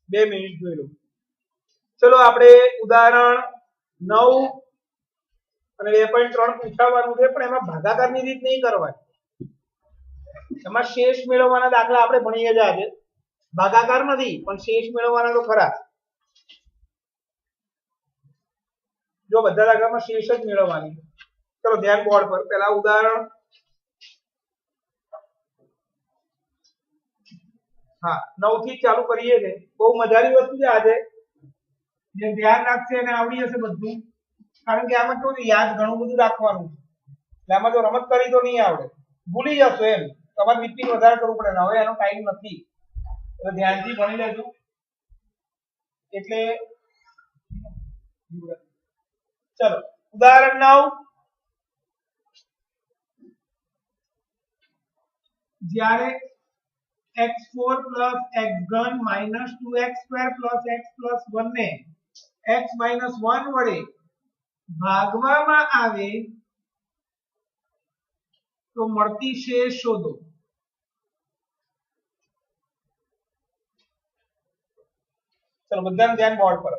2 minute જોઈ લો. ચલો આપણે ઉદાહરણ 9 અને 2.3 પૂછાવાનું છે, પણ એમાં ભાગાકારની રીત નહીં કરવાની. એમાં શેષ મેળવવાના દાખલા આપણે ભણીએ જ આજે. ભાગાકાર નથી, પણ શેષ મેળવવાના તો ખરા. જો બધા દાખલામાં શેષ જ મેળવવાની. ચલો ધ્યાન બોર્ડ પર. પહેલા ઉદાહરણ, હા 9 થી ચાલુ કરીએ છે. બહુ મજાની વસ્તુ છે આજે. જે ધ્યાન રાખશે એને આવડી જશે બધું. કારણ કે આમાં કેવું યાદ ઘણું બધું રાખવાનું છે. એટલે આમાં જો રમત કરી તો નહીં આવડે, ભૂલી જશો એમ. તમારે રિપીટ વધારે કરવું પડે ને હવે એનો ટાઈમ નથી, એટલે ધ્યાનથી ભણી લેજો. એટલે ચલો ઉદાહરણ 9. જ્યારે x4 x ઘન -2x² x 1 ને x - 1 વડે ભાગવામાં આવે તો મળતી શેષ શોધો. ચલો બધાનું ધ્યાન બોર્ડ પર.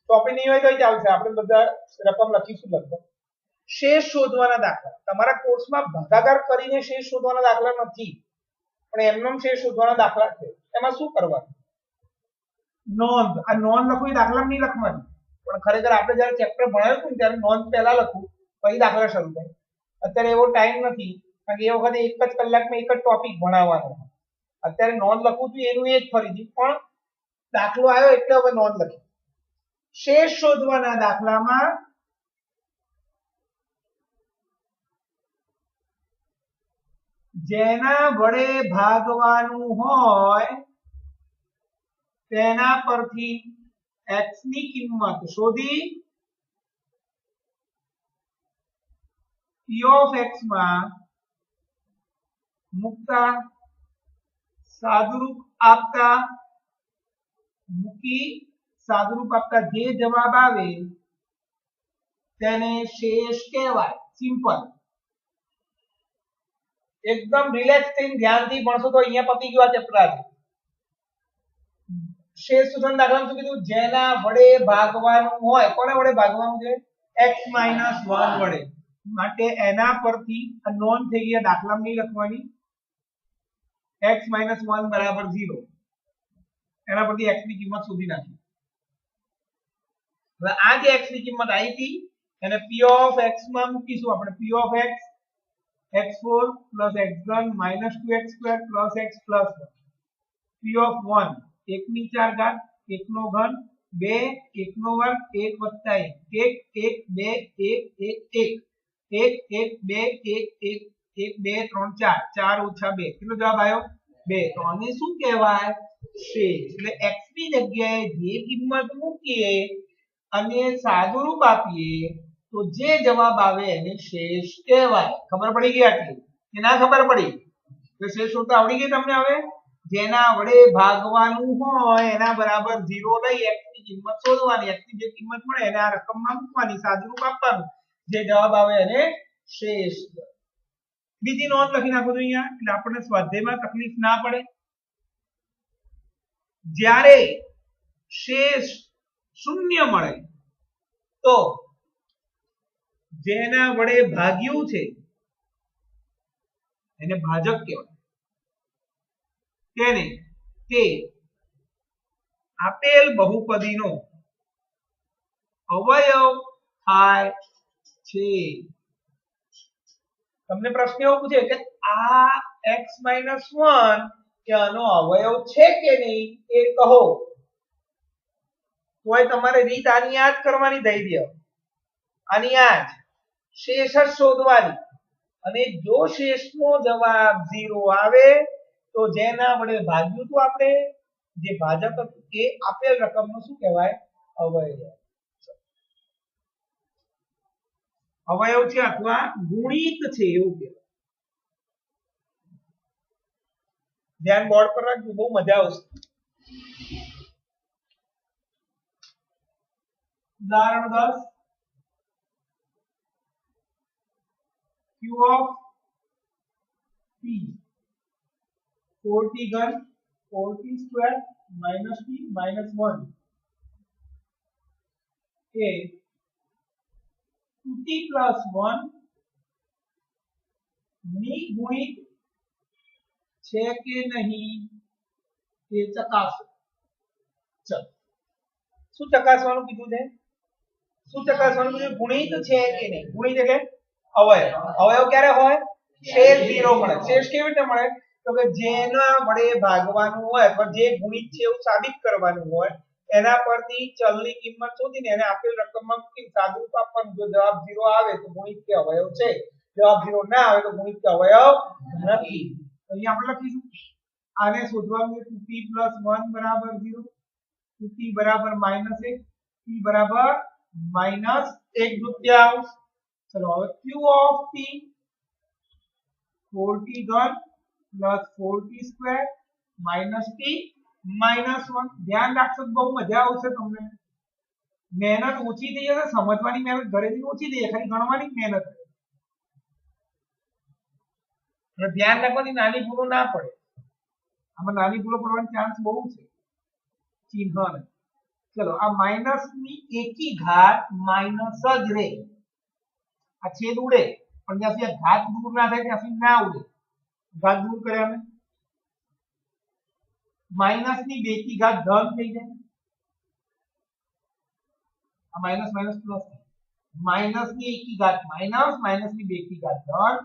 ટોપિક નહીં હોય તો ચાલશે, આપણે બધા રકમ લખીશું લગભગ. શેષ શોધવાના દાખલા તમારા કોર્સમાં ભાગાકાર કરીને શેષ શોધવાના દાખલા નથી, પણ એમનો શેષ શોધવાના દાખલા છે. એમાં શું કરવાનું? નોંધ. આ નોંધ લખવું એ દાખલામાં નહીં લખવાની, પણ ખરેખર આપણે જ્યારે ચેપ્ટર ભણાવ્યું હતું ત્યારે નોંધ પહેલા લખવું, પછી દાખલા શરૂ થાય. અત્યારે એવો ટાઈમ નથી, કારણ કે એ વખતે એક જ કલાકમાં એક જ ટોપિક ભણાવવાનો. અત્યારે નોંધ લખવું છું એનું એ જ ફરીથી, પણ દાખલો આવ્યો એટલે હવે નોંધ લખી. શેષ શોધવાના દાખલામાં જેના વડે ભાગવાનું હોય તેના પરથી x ની કિંમત શોધી p of x માં મૂકતા સાદુરૂપ આપતા જે જવાબ આવે તેને શેષ કહેવાય. સિમ્પલ. એકદમ રિલેક્સ થઈને ધ્યાનથી ભણશો તો અહીંયા પતી ગયું આ ચેપ્ટર આજે. શેષ શોધવાના દાખલામાં શું કીધું? જેના વડે ભાગવાનું હોય. કોના વડે ભાગવાનું છે? x - 1 વડે. માટે એના પરથી આ નોંધ થઈ ગયા, દાખલામાં નહીં લખવાની. x - 1 બરાબર 0. એના પરથી x ની કિંમત શોધી નાખી. હવે આ જે x ની કિંમત આવી હતી એને p of x માં મૂકીશું આપણે. p of x x4 x ઘન -2x² x + 1. p of 1 1 ની 4 ઘાત 1 નો ઘન 2 1 નો વર્ગ 1 + 1 1 1 2 1 1 1 1 2 1 1 1 2 3 4 4 - 2. કેટલો જવાબ આવ્યો? 2. તો આને શું કહેવાય? શેષ. એટલે x ની જગ્યાએ જે કિંમત મૂકીએ અને સાદુરૂપ આપીએ તો જે જવાબ આવે એને શેષ કહેવાય. ખબર પડી ગઈ આટલી કે ના ખબર પડી? તો શેષ શોધતા આવડી ગઈ તમને હવે? જેના વડે ભાગવાનું હોય એના બરાબર 0 લઈ x ની કિંમત શોધવાની. x ની જે કિંમત મળે એને આ રકમમાં મૂકવાની, સાદુરૂપ આપવાનું, જે જવાબ આવે એને શેષ. બીજી નોંધ લખી નાખો તો અહીંયા, એટલે આપણને સ્વાધ્યાયમાં તકલીફ ના પડે. જ્યારે શેષ શૂન્ય મળે તો જેના વડે ભાગ્યું છે એને ભાજક કહેવાય. તેને તે આપેલ બહુપદીનો અવયવ થાય છે. તમને પ્રશ્ન એવો પૂછે કે આ x - 1 કે આનો અવયવ છે કે નહીં એ કહો, તોય તમારે રીત આની આ જ કરવાની. ધૈર્ય આની આ જ શેષ જ શોધવાની. અને જો શેષનો જવાબ 0 આવે તો જેના વડે ભાગ્યું હતું આપણે, જે ભાજક હતું એ આપેલ રકમનો શું કહેવાય? અવયવ. અવયવ છે અથવા ગુણિત છે એવું કહેવાય. ધ્યાન બોર્ડ પર રાખજો, બહુ મજા આવશે. ઉદાહરણ 10. q of p 4t ઘન 4t² માઇનસ t માઇનસ 1 એ 2t પ્લસ 1 ની ગુણિત છે કે નહીં તે ચકાસો. ચલો શું ચકાસવાનું કીધું છે? શું ચકાસવાનું કીધું? ગુણિત છે કે નહીં. ગુણિત એટલે અવયવ. અવયવ ક્યારે હોય? શેષ 0 મળે. શેષ કેવી રીતે મળે? તો કે જેના વડે ભાગવાનું હોય અથવા જે ગુણિત છે એવું સાબિત કરવાનું હોય એના પરથી ચલની કિંમત શોધીને એને આપેલ રકમમાં મૂકીને સાદુરૂપ આપવાનું. જો જવાબ 0 આવે તો ગુણિત કે અવયવ છે, જવાબ 0 ના આવે તો ગુણિત કે અવયવ નથી. તો અહીં આપણે લખીશું આને શોધવાનું છે 2t + 1 બરાબર 0, 2t બરાબર -1, t બરાબર -1/2. ચલો હવે q ઓફ t 4t ઘન plus 4t square minus t minus 1. ધ્યાન રાખશો તો બહુ મજા આવશે તમને. મહેનત ઓછી થઈ જશે, સમજવાની મહેનત ઘરેથી ઓછી થઈ જાય, ખાલી ગણવાની મહેનત. એટલે ધ્યાન રાખવાની નાની ભૂલો ના પડે. આમાં નાની ભૂલો પડવાનો ચાન્સ બહુ છે ચિહ્ન ને. ચલો આ માઇનસ ની એકી ઘાત માઇનસ જ રહે. આ છેદ ઉડે પણ જ્યાંથી ઘાત દૂર ના થાય ત્યાંથી ના ઉડે. ઘાત દૂર કર્યા અમે માઇનસ ની 2 કી ઘાત ધન થઈ જાય. આ માઇનસ માઇનસ પ્લસ. માઇનસ ની 1 કી ઘાત માઇનસ, માઇનસ ની 2 કી ઘાત ધન.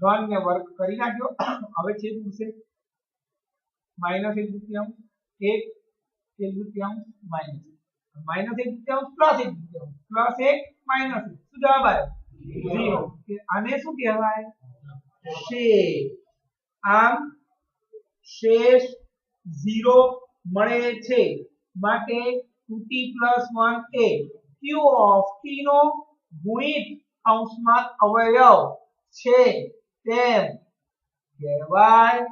ધન ને વર્ગ કરી નાખ્યો. હવે છેદ ઉડશે. -1/2 1/2 માઇનસ -1/2 પ્લસ 1/2 પ્લસ 1 માઇનસ 1. શું જવાબ આવ્યો? 0. આને શું કહેવાય? શેષ. આમ શેષ 0 મળે છે માટે 2t + 1 A q of t નો ગુણિત અંશમાં અવયવ છે તેમ કહેવાય.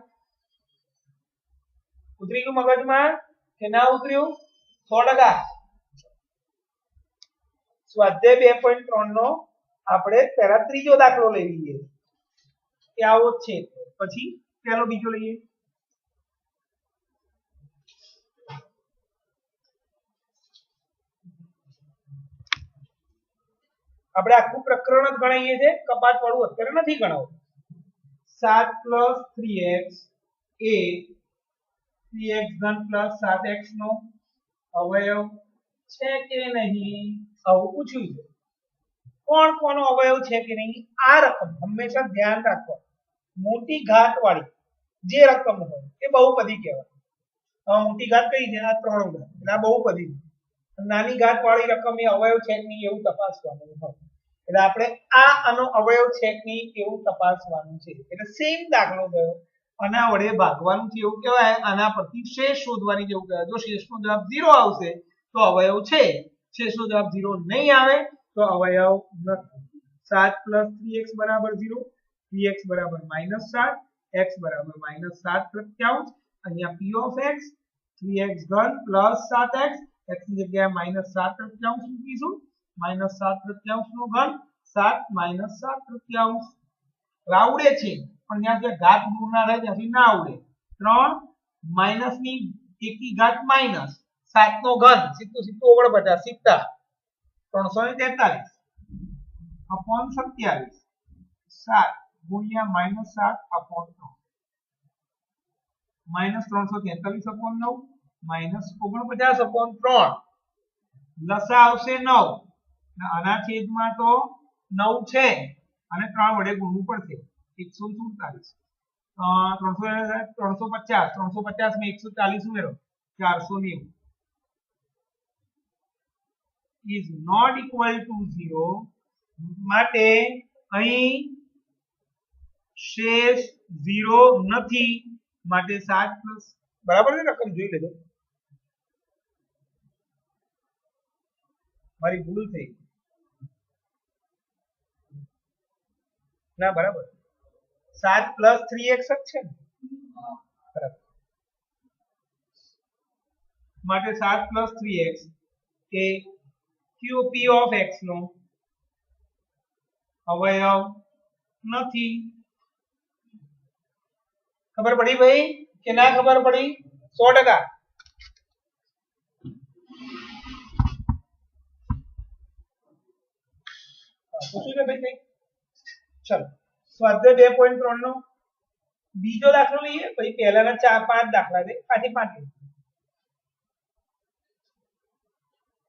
ઉતરી ગયું મગજમાં કે ના ઉતર્યું? 100%. સ્વાધ્યાય 2.3 નો આપણે પહેલા ત્રીજો દાખલો લઈ લઈએ કે આવો છે. પછી પહેલો બીજો લઈએ. આપણે આખું પ્રકરણ જ ગણાવીએ છીએ, કપાત વાળું અત્યારે નથી ગણાવવું. 7 + 3x એ 3x ઘન + 7x નો અવયવ છે કે નહીં આવું પૂછ્યું છે. કોણ કોનો અવયવ છે કે નહીં આ રકમ હંમેશા ધ્યાન રાખો. મોટી ઘાત વાળી જે રકમ હોય એ બહુપદી કહેવાય. મોટી ઘાત કઈ છે? આ 3 ઘાત. એટલે આ બહુપદી. નાની ઘાત વાળી રકમ એ અવયવ છે કે નહીં એવું તપાસવાનું હોય. એટલે આપણે આ આનો અવયવ છે કે નહીં એવું તપાસવાનું છે. એટલે સેમ દાખલો ગયો. આના વડે ભાગવાનું છે એવું કહેવાય. આના પરથી શેષ શોધવાની જેવું કહેવાય. જો શેષનો જવાબ 0 આવશે તો અવયવ છે. શેષનો જવાબ 0 નહીં આવે તો અવયવ નથી. 7 + 3x બરાબર 0, 3x બરાબર -7, x બરાબર -7/3. અહીંયા p ઓફ x 3x ઘન + 7x, x ની જગ્યાએ -7/3 મૂકીશું. -7/3 નો ઘન 7 - 7/3. આવડે છે પણ જ્યાં ઘાત દૂર ના થાય ત્યાંથી ના આવડે. 3 માઇનસ ની 1 કી ઘાત માઇનસ 7 નો ઘન સીધું 49 સીધા 343 upon 27 7 ગુણ્યા -7/3 -343 upon 9 -49/3 લસા આવશે 9. આના છેદમાં તો 9 છે અને 3 વડે ગુણવું પડશે. 147 350 માં 140 ઉમેરો 490 is not equal to 0 માટે અહીં શેષ 0 નથી માટે 7 બરાબર છે. રકમ જોઈ લેજો. મારી ભૂલ થઈ ના બરાબર 7 + 3x જ છે ને બરાબર. માટે 7 + 3x કે q p ઓફ x નો અવયવ નથી. ખબર પડી ભાઈ કે ના ખબર પડી? 100%. પૂછ્યું છે ભાઈ? ચલો સ્વાધ્યાય 2.3 નો બીજો દાખલો લઈએ, પછી પહેલાના 4-5 દાખલા છે, પાછી 5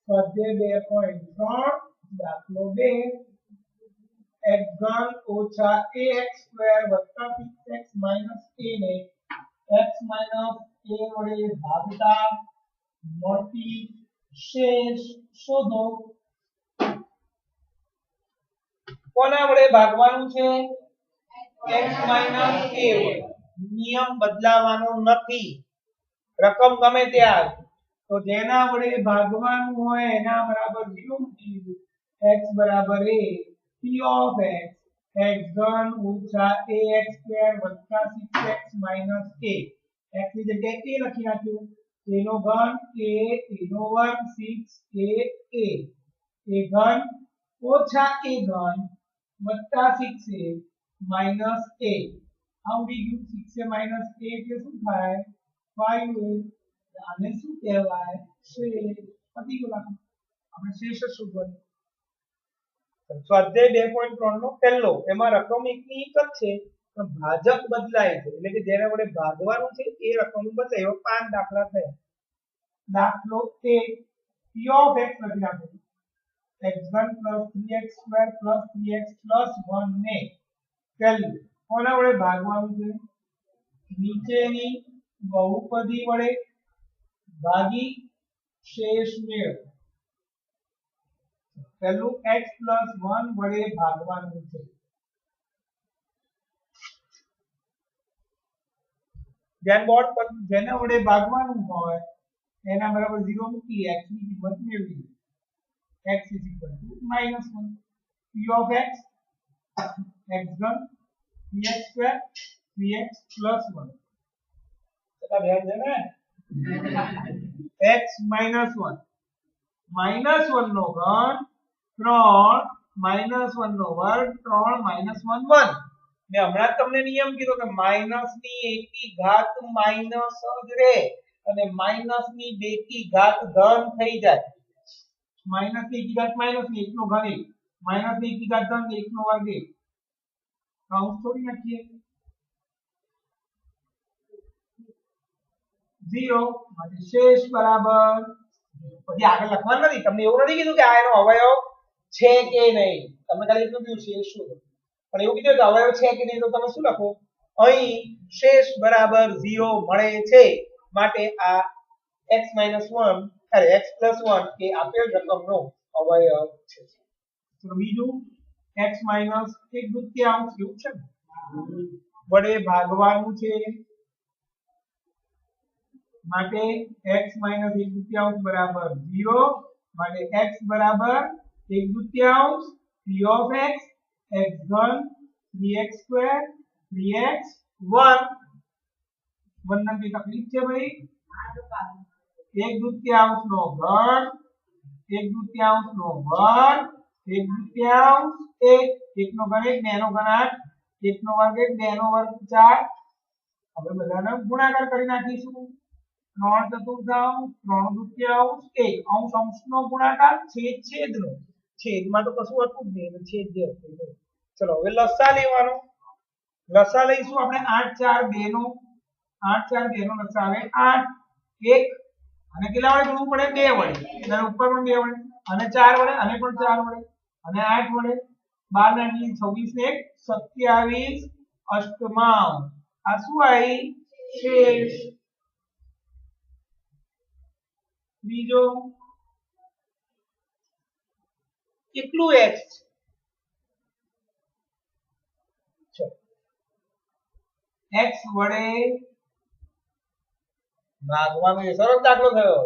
સ્વાધ્યાય 2.3 દાખલો 2 x ઘન ઓછા ax સ્ક્વેર વત્તા 6x માઈનસ a ને x માઈનસ a વડે ભાગતા મળતી શેષ શોધો. કોના વડે ભાગવાનું છે? x માઈનસ a વડે. નિયમ બદલાવાનો નથી, રકમ ગમે તે આવે તો જેના વડે ભાગવાનું હોય એના બરાબર 0 મૂકી દીધું. x બરાબર a p of x x ઘન ઓછા ax સ્ક્વેર વત્તા 6x માઈનસ a. x ની જગ્યાએ a લખી નાખ્યું. a નો ઘન a નો વર્ગ 6a ઘન ઓછા a ઘન વત્તા 6a માઈનસ a. આવડી ગયું. 6a માઈનસ a એટલે શું થાય? 5a. આને શું કહેવાય? શેષ. પતી ગયું. આપણે શેષ શોધવાનું. સ્વાધ્યાય 2.3 નો પહેલો, એમાં રકમ એકની એક જ છે પણ ભાજક બદલાય છે, એટલે કે જેના વડે ભાગવાનું છે એ રકમ બદલાય. એવા 5 દાખલા થયા. દાખલો 1 p of x લખી નાખો. x1 3x સ્ક્વેર 3x 1 ને પહેલું કોના વડે ભાગવાનું છે? નીચેની બહુપદી વડે ભાગી શેષ મેળવો. પહેલું x 1 વડે ભાગવાનું છે. ધ્યાન બોર્ડ પર જેના વડે ભાગવાનું હોય એના બરાબર 0 મૂકી x ની કિંમત મેળવી. x -1 p of x x ઘન 3x સ્ક્વેર 3x 1. ચલા ધ્યાન દે ને. x -1 -1 નો ઘન 3 -1 નો વર્ગ 3 -1 1. મેં હમણાં તમને નિયમ કીધો કે માઈનસ ની એકી ઘાત માઈનસ જ રહે અને માઈનસ ની બેકી ઘાત ધન થઈ જાય. માઈનસ ની એકી ઘાત માઈનસ ની 1 નો ઘન 1, માઈનસ ની એકી ઘાત ધન 1 નો વર્ગ 1. કાઉન્સ થોડી નાખીએ 0 માટે શેષ બરાબર. પછી આગળ લખવાનું નથી. તમને એવું નથી કીધું કે આ એનો અવયવ છે કે નહીં, તમને ખાલી એટલું કીધું શેષ શોધો. પણ એવું કીધું કે અવયવ છે કે નહીં તો તમે શું લખો? અહીં શેષ બરાબર 0 મળે છે માટે આ x - 1 અરે x + 1 એ આપેલ રકમનો અવયવ છે. તો બીજું x - 1/2 એવું છે ને વડે ભાગવાનું છે માટે x - 1/2 બરાબર 0 માટે x બરાબર 1/2 p of x x ઘન 3x સ્ક્વેર 3x 1 ની તકલીફ છે ભાઈ. 1/2 નો ઘન 1/2 નો વર્ગ 1/2 1 નો ઘન 1 2 નો ઘન 8 1 નો વર્ગ 1 2 નો વર્ગ 4. હવે બધાનો ગુણાકાર કરી નાખીશું. 3/4 3/2 1 અંશ અંશનો ગુણાકાર છેદ છેદનો. છેદમાં તો કશું હતું જ નહીં, છેદ જે હતું. ચલો હવે લસા લેવાનો. લસા લઈશું આપણે 8 4 2 નો 8 4 2 નો લસા આવે 8 1 અને કેટલા વડે ગુણવું પડે? 2 વડે. એટલે ઉપર પણ 2 વડે અને 4 વડે અને પણ 4 વડે અને 8 વડે 12 ને 26 ને 27 અષ્ટમાંશ. આ શું આવી? શેષ. બીજો કેટલું x છે? x વડે ભાગવાનું છે. સરસ દાખલો થયો.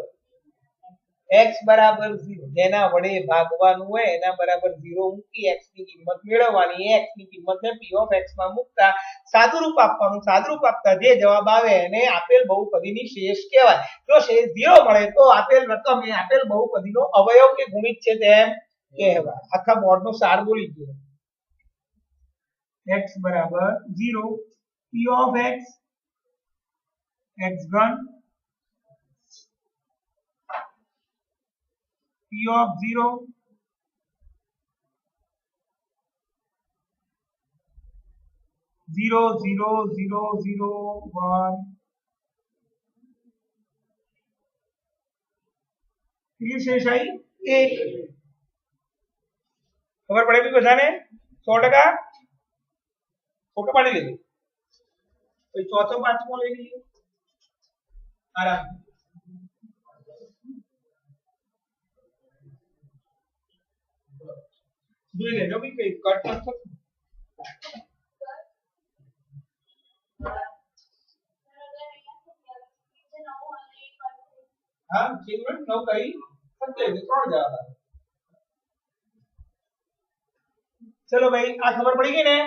x બરાબર 0 જેના વડે ભાગવાનું હોય એના બરાબર 0 મૂકી x ની કિંમત મેળવવાની. x ની કિંમતને p of x માં મૂકતા સાદુરૂપ આપવાનું. સાદુરૂપ આપતા જે જવાબ આવે એને આપેલ બહુપદીની શેષ કહેવાય. જો શેષ 0 મળે તો આપેલ રકમ એ આપેલ બહુપદીનો અવયવ કે ગુણિત છે તેમ કહેવાય. આખા બોર્ડનો સાર બોલી ગયો. x બરાબર 0 p of x x ઘન p of 0 0 0 0 0 1 કેટલી શેષ આવી 1 ખબર પડે બી બધાને 100% ફોટો પાડી લીધું પછી ચોથો પાંચમો લઈ લઈએ આરામ જોઈ લેજો બી કઈ કટ ન થતું हाँ चीन नौ करी सत्य त्रण जवाब चलो भाई आ खबर पड़ी गई ने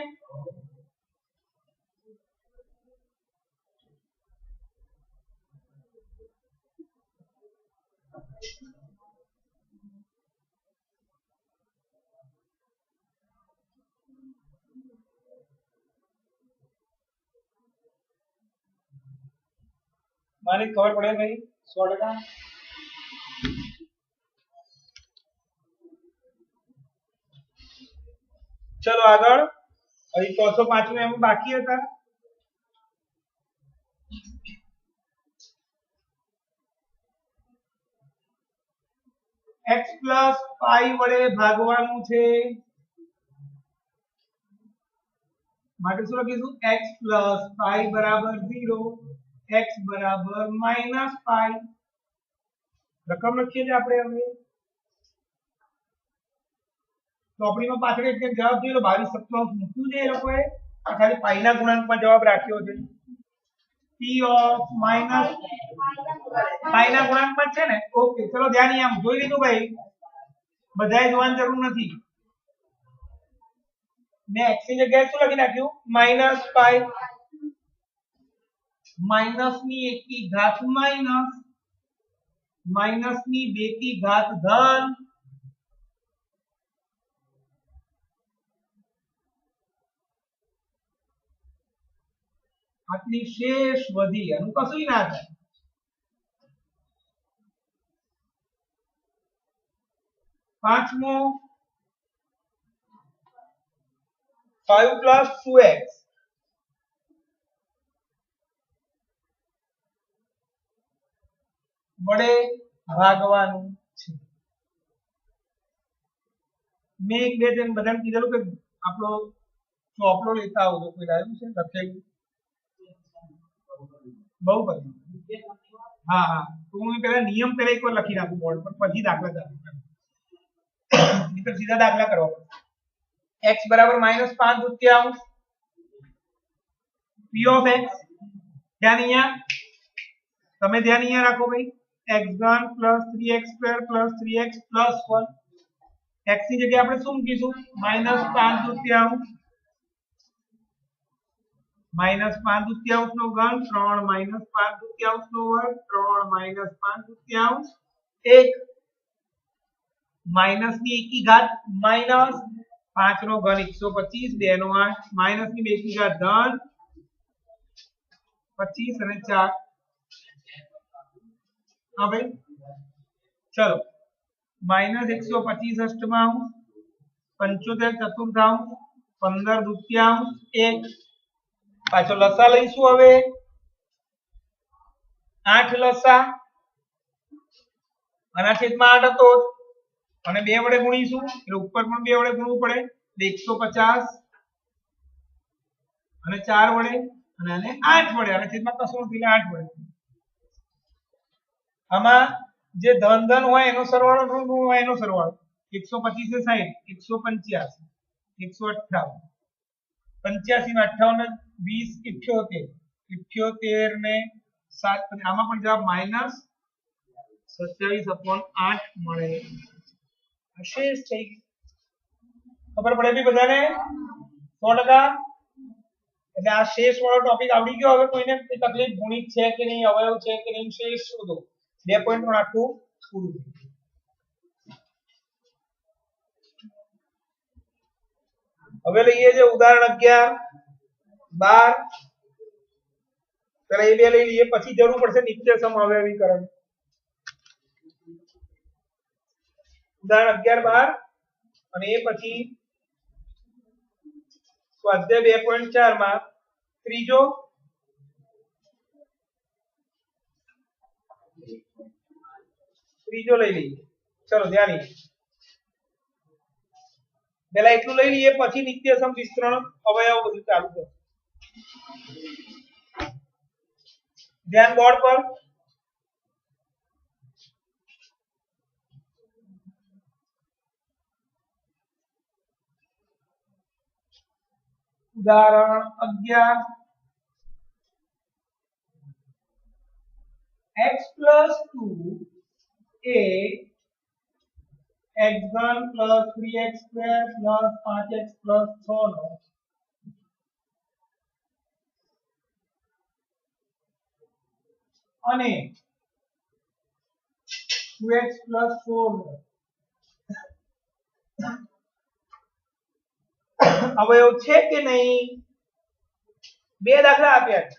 माने खबर पड़े भाई 100%। चलो આગળ અહીં ચોથો પાંચમો એમ બાકી હતા x + પાઈ વડે ભાગવાનું છે માટે શું લખીશું x + પાઈ = 0 x = -પાઈ રકમ લખીએ છીએ આપણે હવે ચોપડીમાં પાછળ એક જવાબ જોઈ લો 22 સપ્તાહ મૂક્યું છે એ લોકોએ આ ખાલી પાઈના ગુણાંકમાં જવાબ રાખ્યો છે p ઓફ માઈનસ પાઈના ગુણાંકમાં છે ને ઓકે ચલો ધ્યાન આમ જોઈ લીધું ભાઈ બધાય જોવાની જરૂર નથી મેં x ની જગ્યાએ શું લખી નાખ્યું -પાઈ માઈનસ ની 1 की घात माइनस माइनस ની 2 की घात धन આટલી શેષ વધી એનું કશું ના થાય પાંચમો 5 + 2x વડે ભાગવાનું છે મેં એક બે જણ બધાને કીધેલું કે આપણો ચોપડો લેતા આવો તો કોઈ લાવ્યું છે લખેલું બહુ બધું હા હા તો હું પહેલા નિયમ પહેલા એકવાર લખી નાખું બોર્ડ પર પછી દાખલા ચાલુ નહીતર સીધા દાખલા કરવા પડે x = -5/3 p of x ધ્યાન અહીંયા તમે ધ્યાન અહીંયા રાખો ભાઈ x3 + 3x2 + 3x + 1 x ની જગ્યાએ આપણે શું મૂકીશું -5/3 -5/3 નો ઘન 3 -5/3 નો વર્ગ 3 -5/3 1 માઈનસ ની 1 की घात माइनस 5 નો ઘન 125 2 નો 8 માઈનસ ની 2 की घात ધન 25 અને 4 હા ભાઈ ચલો -125 અષ્ટમાંશ 75 ચતુર્થાંશ 15 દૂતીયાંશ 1 પાછો લસા લઈશું હવે 8 લસા આના છેદમાં 8 હતો અને 2 વડે ગુણીશું એટલે ઉપર પણ 2 વડે ગુણવું પડે 150 અને 4 વડે અને આને 8 વડે આના છેદમાં કશું નથી એટલે 8 વડે આમાં જે ધન ધન હોય એનો સરવાળો ઋણ ઋણ હોય એનો સરવાળો 125 એ 60 185 158 85 માં 58 20 78 78 ને 7 આમાં પણ જવાબ -27/8 મળે શેષ થઈ ગઈ ખબર પડે બી બધાને 100% એટલે આ શેષ વાળો ટોપિક આવડી ગયો હવે કોઈને કોઈ તકલીફ ગુણિત છે કે નહીં અવયવ છે કે નહીં શેષ શોધો 2 પોઈન્ટ પણ આખું પૂરું હવે લઈએ છે ઉદાહરણ 11 12 ત્યારે એ બે લઈ લઈએ પછી જરૂર પડશે નિત્ય સમઅવયવીકરણ ઉદાહરણ 11 12 અને એ પછી સ્વાધ્યાય 2.4 માં ત્રીજો લઈ લઈએ. ચલો ધ્યાન લઈએ. પહેલા એટલું લઈ લઈએ પછી નિત્યસમ વિસ્તરણ અવયવ બધું ચાલુ કરો. ધ્યાન બોર્ડ પર. ઉદાહરણ 11 x plus 2 a x1 plus 3x square plus 5x plus 6 નો અને 2x plus 4 નો અવયવ છે કે નહીં? બે દાખલા આપ્યા છે.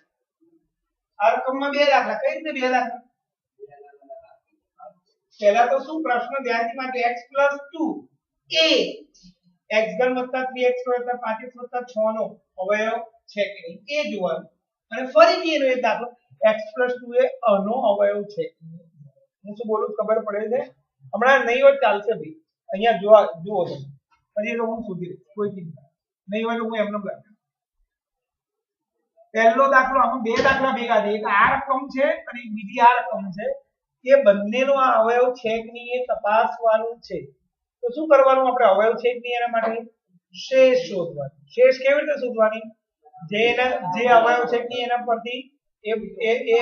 આ રકમમાં બે દાખલા. કઈ રીતે બે દાખલા? પહેલા તો શું પ્રશ્ન ધ્યાનથી માટે x plus 2 a x3 3x 5x 6 નો અવયવ છે કે નહીં એ જોવાનું. અને ફરીથી એનો એક દાખલો x plus 2 એ આનો અવયવ છે કે નહીં. હું શું બોલું ખબર પડે છે? હમણાં નહીં હોય ચાલશે ભાઈ. અહીંયા જુઓ તમે. પછી તો હું સુધી કોઈ ચિંતા નહીં હોય તો હું એમને લખું. પહેલો દાખલો આમાં બે દાખલા ભેગા છે. એક આ રકમ છે અને બીજી આ રકમ છે. એ બંનેનો આ અવયવ છે કે નહીં એ તપાસવાનું છે. તો શું કરવાનું આપણે? અવયવ છે કે નહીં એના માટે શેષ શોધવાનું. શેષ કેવી રીતે શોધવાની? જે અવયવ છે કે એના પરથી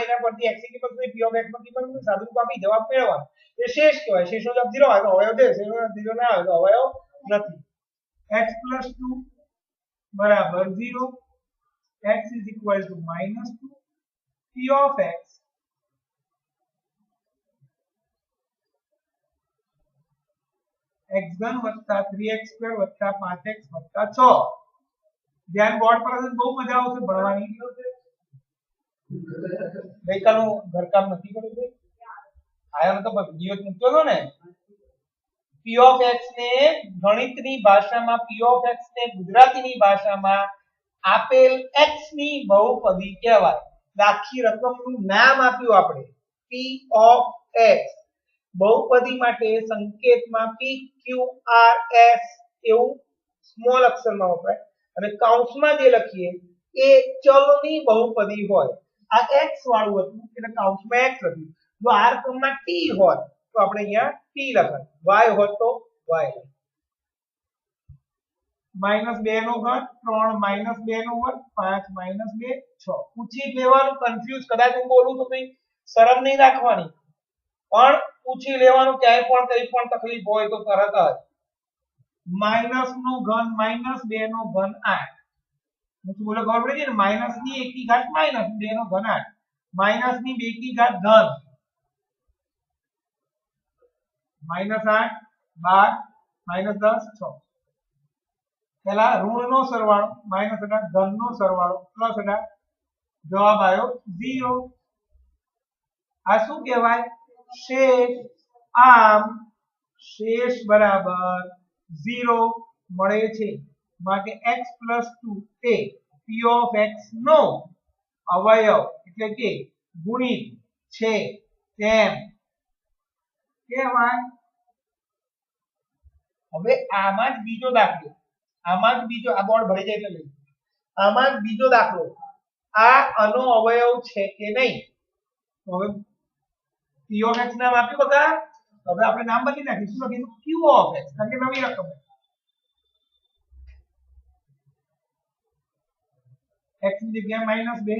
એના પરથી x ની કિંમત p of x ની કિંમત સાદું કાપી જવાબ મેળવવાનો. એ શેષ કહેવાય. શેષનો જવાબ 0 આવે તો અવયવ છે. શેષનો જવાબ 0 ના આવે તો અવયવ નથી. x plus 2 બરાબર 0. x is equal to minus 2 p of x x1 વત્તા 3x સ્ક્વેર વત્તા 5x વત્તા 6. ધ્યાન બોર્ડ પર હશે બહુ મજા આવશે ભણવાની. ગઈકાલનું ઘરકામ નથી કર્યું ભાઈ? આયો તો વિડિયો મૂક્યો હતો ને. p of x ને ગણિતની ભાષામાં p of x ને ગુજરાતીની ભાષામાં આપેલ x ની બહુપદી કહેવાય. આખી રકમનું નામ આપ્યું આપણે p of x. બહુપદી માટે સંકેતમાં p q r s એવું સ્મોલ અક્ષરમાં વપરાય અને કૌંસમાં જે લખીએ એ ચલની બહુપદી હોય. આ x વાળું હતું એટલે કૌંસમાં x લખ્યું. જો આ રકમમાં t હોય તો આપણે અહીંયા t લખાય. y હોય તો y. -2 નો ઘન 3 -2 નો વર્ગ 5 -2 6. પૂછી લેવાનું. કન્ફ્યુઝ કદાચ હું બોલું તો ભાઈ શરમ નહીં રાખવાની પણ પૂછી લેવાનું. ક્યાંય પણ કઈ પણ તકલીફ હોય તો તરત જ. માઈનસ નો ઘન -2 નો ઘન 8. હું શું બોલે ખબર પડી છે ને? માઈનસ ની 1 ની ઘાત માઈનસ 2 નો ઘન 8 માઈનસ ની 2 ની ઘાત ધન -8 12 -10 6. પહેલા ઋણ નો સરવાળો -18 ધન નો સરવાળો +18 જવાબ આવ્યો 0. આ શું કહેવાય? શેષ. આમ શેષ બરાબર 0 મળે છે. માટે x plus 2 A p of x નો અવયવ એટલે કે ગુણિત છે તેમ કહેવાય. હવે આમાં જ બીજો દાખલો. આમાં જ બીજો. આ બોર્ડ ભરી જાય એટલે આમાં જ બીજો દાખલો. આ આનો અવયવ છે કે નહીં? હવે p of x નામ આપ્યું બકા. હવે આપણે નામ બદલી નાખીશું. શું લખીશું? q of x કારણ કે નવી રકમ x ની જગ્યાએ -2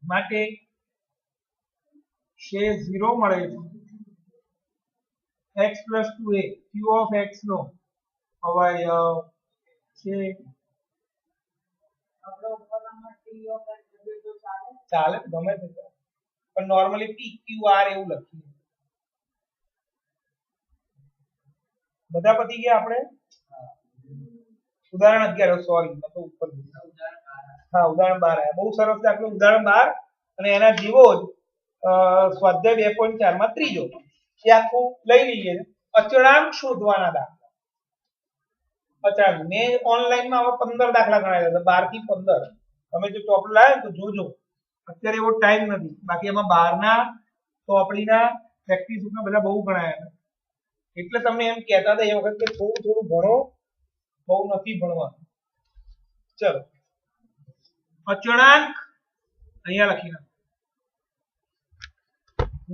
માટે શેષ 0 મળે છે. x plus 2a q of x નો અવયવ છે. આપણે ઉપરના t of x તો ચાલે ગમે તે પણ નોર્મલી p q r એવું લખીએ. બધા પતી ગયા આપણે. ઉદાહરણ 11 સોરી મેં તો ઉપર હા ઉદાહરણ 12 બહુ સરસ દાખલો. ઉદાહરણ 12 અને એના જેવો જ સ્વાધ્યાય 2.4 માં ત્રીજો એ આખું લઈ લઈએ. અચળાંક શોધવાના દાખલા. અચળાંક મેં ઓનલાઈનમાં હવે 15 દાખલા ગણાવ્યા છે, 12 થી 15. તમે જો ચોપડું લાવ્યો તો જોજો. અત્યારે એવો ટાઈમ નથી, બાકી એમાં 12 ના ચોપડીના પ્રેક્ટિસ બુકના બધા બહુ ગણાયા. એટલે તમને એમ કહેતા હતા એ વખત કે થોડું થોડું ભણો, બહુ નથી ભણવાનું. ચલો, અચળાંક અહીંયા લખી નાખો.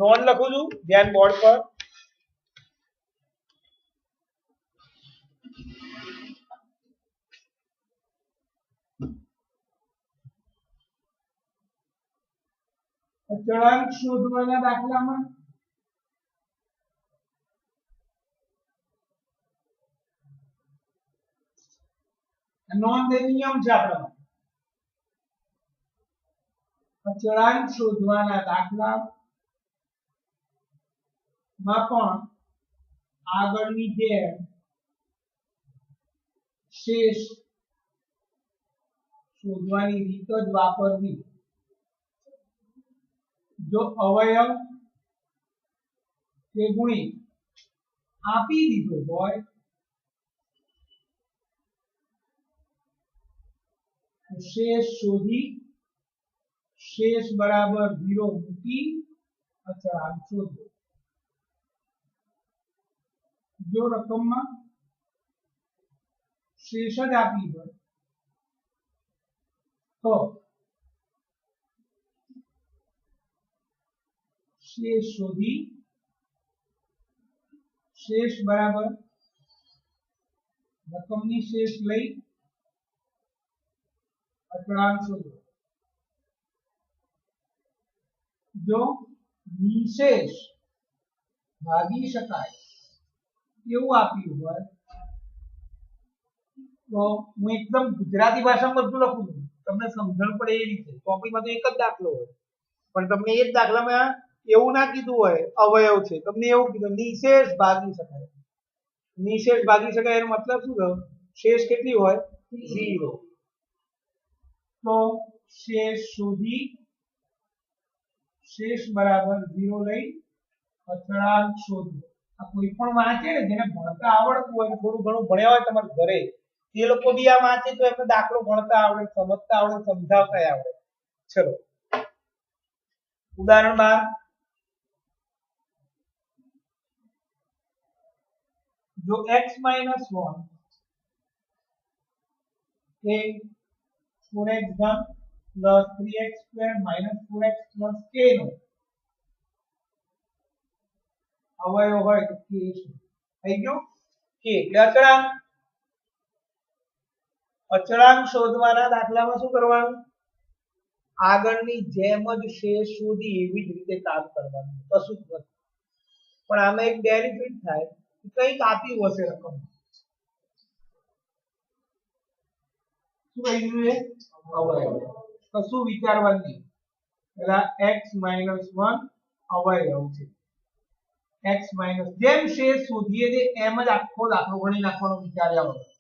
નોંધ લખું છું, ધ્યાન બોર્ડ પર. અચળાંક શોધવાના દાખલામાં નોંધ નિયમ છે આપણો. અચળાંક શોધવાના દાખલા માં પણ આગળની જેમ શેષ શોધવાની રીત જ વાપરવી. જો અવયવ કે ગુણિત આપી દીધો હોય તો શેષ શોધી શેષ બરાબર 0 મૂકી અચળાંક શોધો. જો રકમમાં શેષ જ આપી હોય તો शेष शोधी शेष बराबर रकमनी शेष लई अचळांक शोधो. जो निशेष भागी शकाय એવું આપ્યું હોય તો હું એકદમ ગુજરાતી ભાષામાં બધું લખું છું, તમને સમજણ પડે એ રીતે. ટોપિકમાં તો એક જ દાખલો હોય, પણ તમને એ જ દાખલામાં એવું ના કીધું હોય અવયવ છે, તમને એવું કીધું નિશેષ ભાગી શકાય. નિશેષ ભાગી શકાય એનો મતલબ શું થયો? શેષ કેટલી હોય? 0. તો શેષ શોધી શેષ બરાબર 0 લઈ અચળાંક શોધો. આ કોઈ પણ વાંચે ને જેને ભણતા આવડતું હોય, થોડું ઘણું ભણ્યા હોય તમારા ઘરે, એ લોકો બી આ વાંચે તો એમને દાખલો ભણતા આવડે, સમજતા આવડે, સમજાવતા આવડે. ચલો, ઉદાહરણ 12. जो x - 1 એ 4x घन plus 3x square minus 4x plus k નો અવયવ હોય તો k થઈ ગયો. k એટલે અચળાંક. અચળાંક શોધવાના દાખલામાં શું કરવાનું? આગળની જેમ જ શેષ શોધી એવી જ રીતે કામ કરવાનું, કશું જ નથી. પણ આમાં એક બેનિફિટ થાય, કંઈક આપ્યું હશે રકમ. શું કહ્યું છે? અવયવ. કશું વિચારવાનું નહીં. પેલા x - 1 અવયવ છે. x - જેમ શેષ શોધીએ છે એમ જ આખો દાખલો ગણી નાખવાનો વિચાર્યા વગર.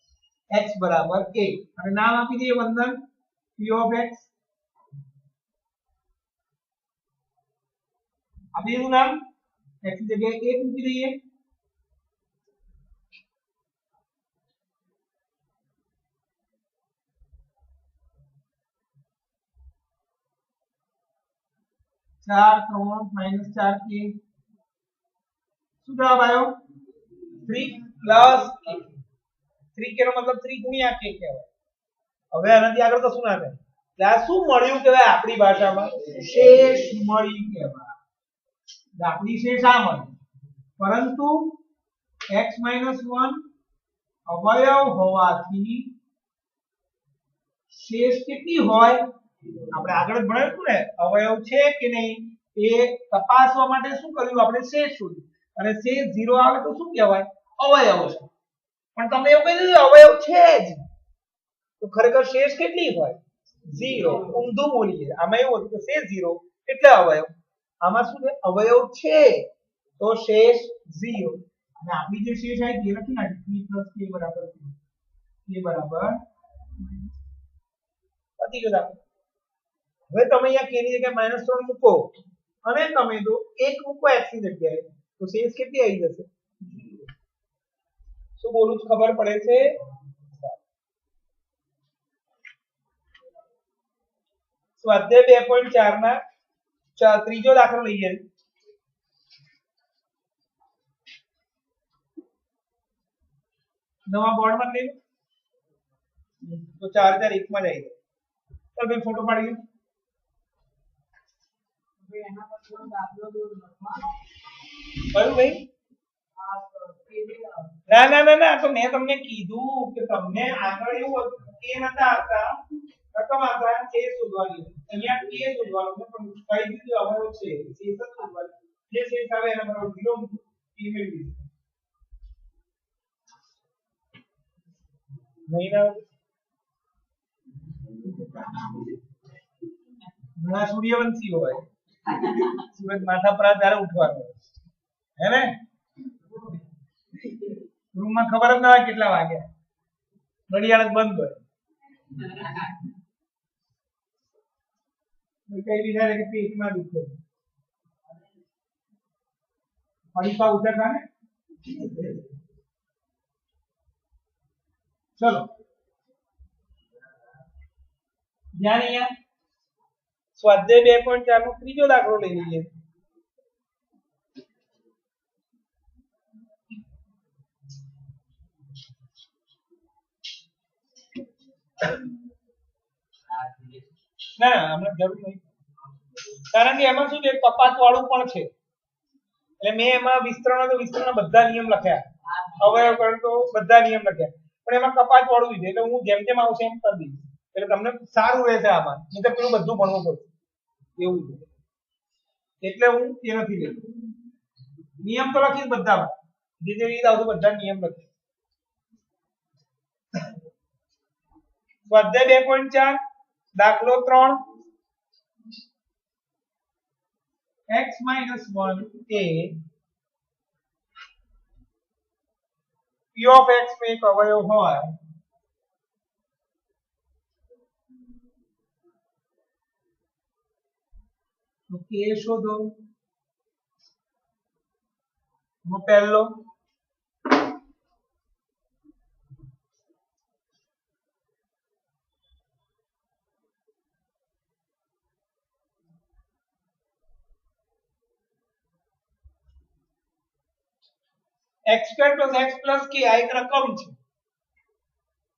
x બરાબર a અને નામ આપી દઈએ વંદન p of x. આપી દીધું નામ. x ની જગ્યાએ 1 મૂકી દઈએ. चार 3 माइनस 4 के શું જવાબ આવ્યો? 3 પ્લસ 3 કે નો મતલબ 3 ગુણ્યા k કહેવાય. હવે આનાથી આગળ કશું ના થાય. એટલે આ શું મળ્યું કહેવાય આપણી ભાષામાં? શેષ મળી કહેવાય. આપણી શેષ આ મળી, પરંતુ x - 1 અવયવ હોવાથી શેષ કેટલી હોય? આપણે આગળ જ ભણાવ્યું ને, અવયવ છે કે નહીં એ તપાસવા માટે શું કર્યું? આપણે શેષ શોધ્યું અને શેષ 0 આવે તો શું કહેવાય? અવયવ છે. પણ તમે એવું કહી દીધું અવયવ છે જ, તો ખરેખર શેષ કેટલી હોય? 0. ઊંધું બોલીએ. આમાં એવું હતું કે શેષ 0 એટલે અવયવ. આમાં શું છે? અવયવ છે તો શેષ 0. અને આપણી જે શેષ આવી એ લખી નાખી p + k બરાબર k બરાબર પતી ગયું. હવે તમે અહીંયા k ની જગ્યાએ -3 મૂકો અને તમે જો 1 મૂકો x ની જગ્યાએ તો શેષ કેટલી આવી જશે? શું બોલું છું ખબર પડે છે? સ્વાધ્યાય 2.4 ના ત્રીજો દાખલો લઈએ. નવા બોર્ડ માં લઈ તો 4 4 1 માં જાય. ચાલ ભાઈ ફોટો પાડી લે. એના પર થોડો દાખલો કયું ભાઈ? ના ના ના ના, તો મેં તમને કીધું કે તમને આગળ એવું કે નતા આવતા રકમ આંકડા છે શોધવાની. અહીંયા કે શોધવાનું છે પણ કઈ રીતે અવયવ છે શેષ જ શોધવાનું. જે શેષ આવે એના બરાબર 0 એ મેળવી નહીં ના ઘણા સૂર્યવંશી હોય. સૂરજ માથા પર ત્યારે ઉઠવાનું હે ને? રૂમમાં ખબર જ ના હોય કેટલા વાગ્યા. ઘડિયાળ બંધ હોય. કઈ વિચારે કે પેટમાં દુખે પડીકા ઉતરતા ને. ચલો ધ્યાન અહીંયા સ્વાધ્યાય 2.4 નો ત્રીજો દાખલો લઈ લઈએ. ના હમણાં જરૂર નહીં, કારણ કે એમાં શું છે કપાત વાળું પણ છે. એટલે મેં એમાં વિસ્તરણ બધા નિયમ લખ્યા, અવયવ કર તો બધા નિયમ લખ્યા, પણ એમાં કપાત વાળું છે એટલે હું જેમ જેમ આવશે એમ કરી દઈશ એટલે તમને સારું રહેશે. આમાં નહીં તો પેલું બધું ભણવું પડશે એવું છે એટલે હું એ નથી લેતો. નિયમ તો લખીશ બધામાં, જે જે રીત આવશે બધા નિયમ લખીશ. સ્વાધ્યાય 2.4 દાખલો 3 x - 1 A p of x નો એક અવયવ હોય તો k શોધો. પહેલો x² + x + k આ એક રકમ છે,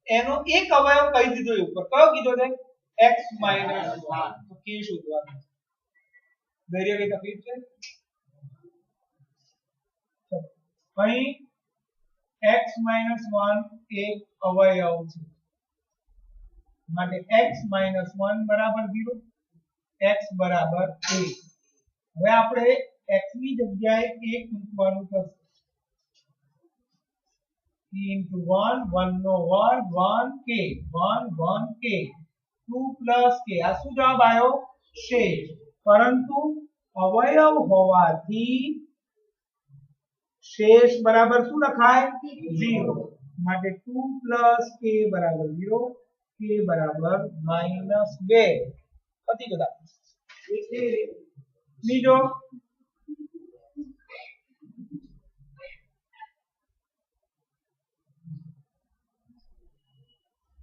એનો એક અવયવ કહી દીધો એ ઉપર. કયો કીધો છે? x - 1 તો k શોધવાનું. ધૈર્ય કઈ તકલીફ છે? અહીં x - 1 એક અવયવ છે માટે x - 1 બરાબર 0, x બરાબર 1. હવે આપણે x ની જગ્યાએ 1 મૂકવાનું થશે. 3 * 1 1 નો વર્ગ 1k 1 1k 2 + k. આ શું જવાબ આવ્યો? શેષ. પરંતુ અવયવ હોવાથી શેષ બરાબર શું લખાય? 0. માટે 2 + k બરાબર 0, k બરાબર -2. પતી ગયું. બીજો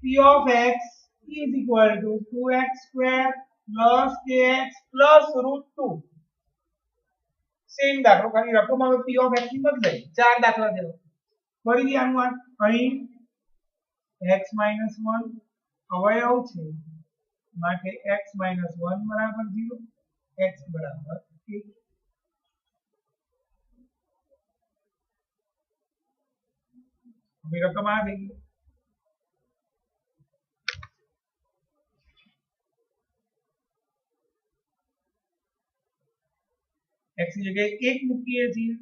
p of x is equal to 2x² plus kx plus √2. Same દાખલો, ખાલી રકમ હવે p of x ની બદલાઈ. ચાર દાખલા દેવો. ફરીથી આનું અહીં x - 1 અવયવ છે માટે x - 1 બરાબર 0, x બરાબર 1. હવે રકમ આ થઈ ગઈ. x ની જગ્યાએ 1 મૂકીએ છીએ.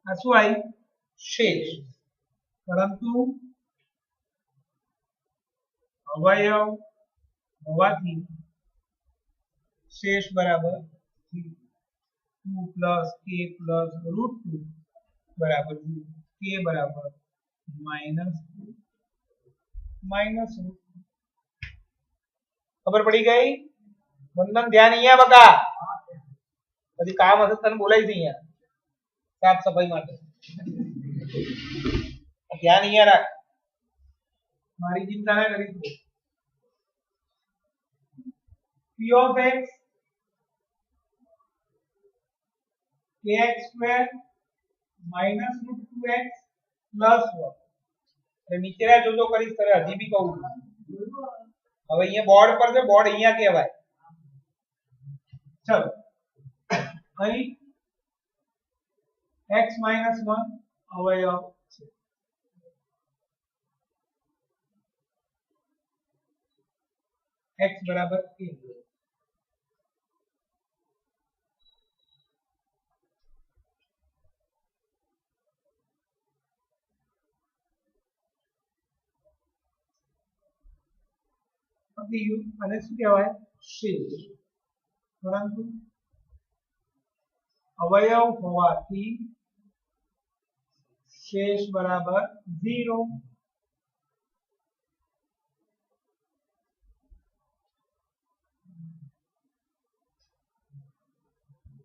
આ શું આવી? શેષ. પરંતુ અવયવ હોવાથી શેષ બરાબર 2 + k + √2 બરાબર 0, k બરાબર માઇનસ માઇનસ રૂટ ખબર પડી ગઈ વંદન ધ્યાન અહીંયા બકા પછી કામ હશે તને બોલાવી દે અહીંયા સાફ સફાઈ માટે ધ્યાન અહીંયા રાખ મારી ચિંતા ના કરીશ p of x kx square minus root 2x plus 1 એટલે નીચેના જોજો કરીશ ત્યારે હજી બી કહું છું હવે અહીંયા બોર્ડ પર છે બોર્ડ અહીંયા કહેવાય ચલો અહીં x minus 1 અવયવ છે x બરાબર a અને શું કહેવાય શેષ પરંતુ અવયવ હોવાથી શેષ બરાબર 0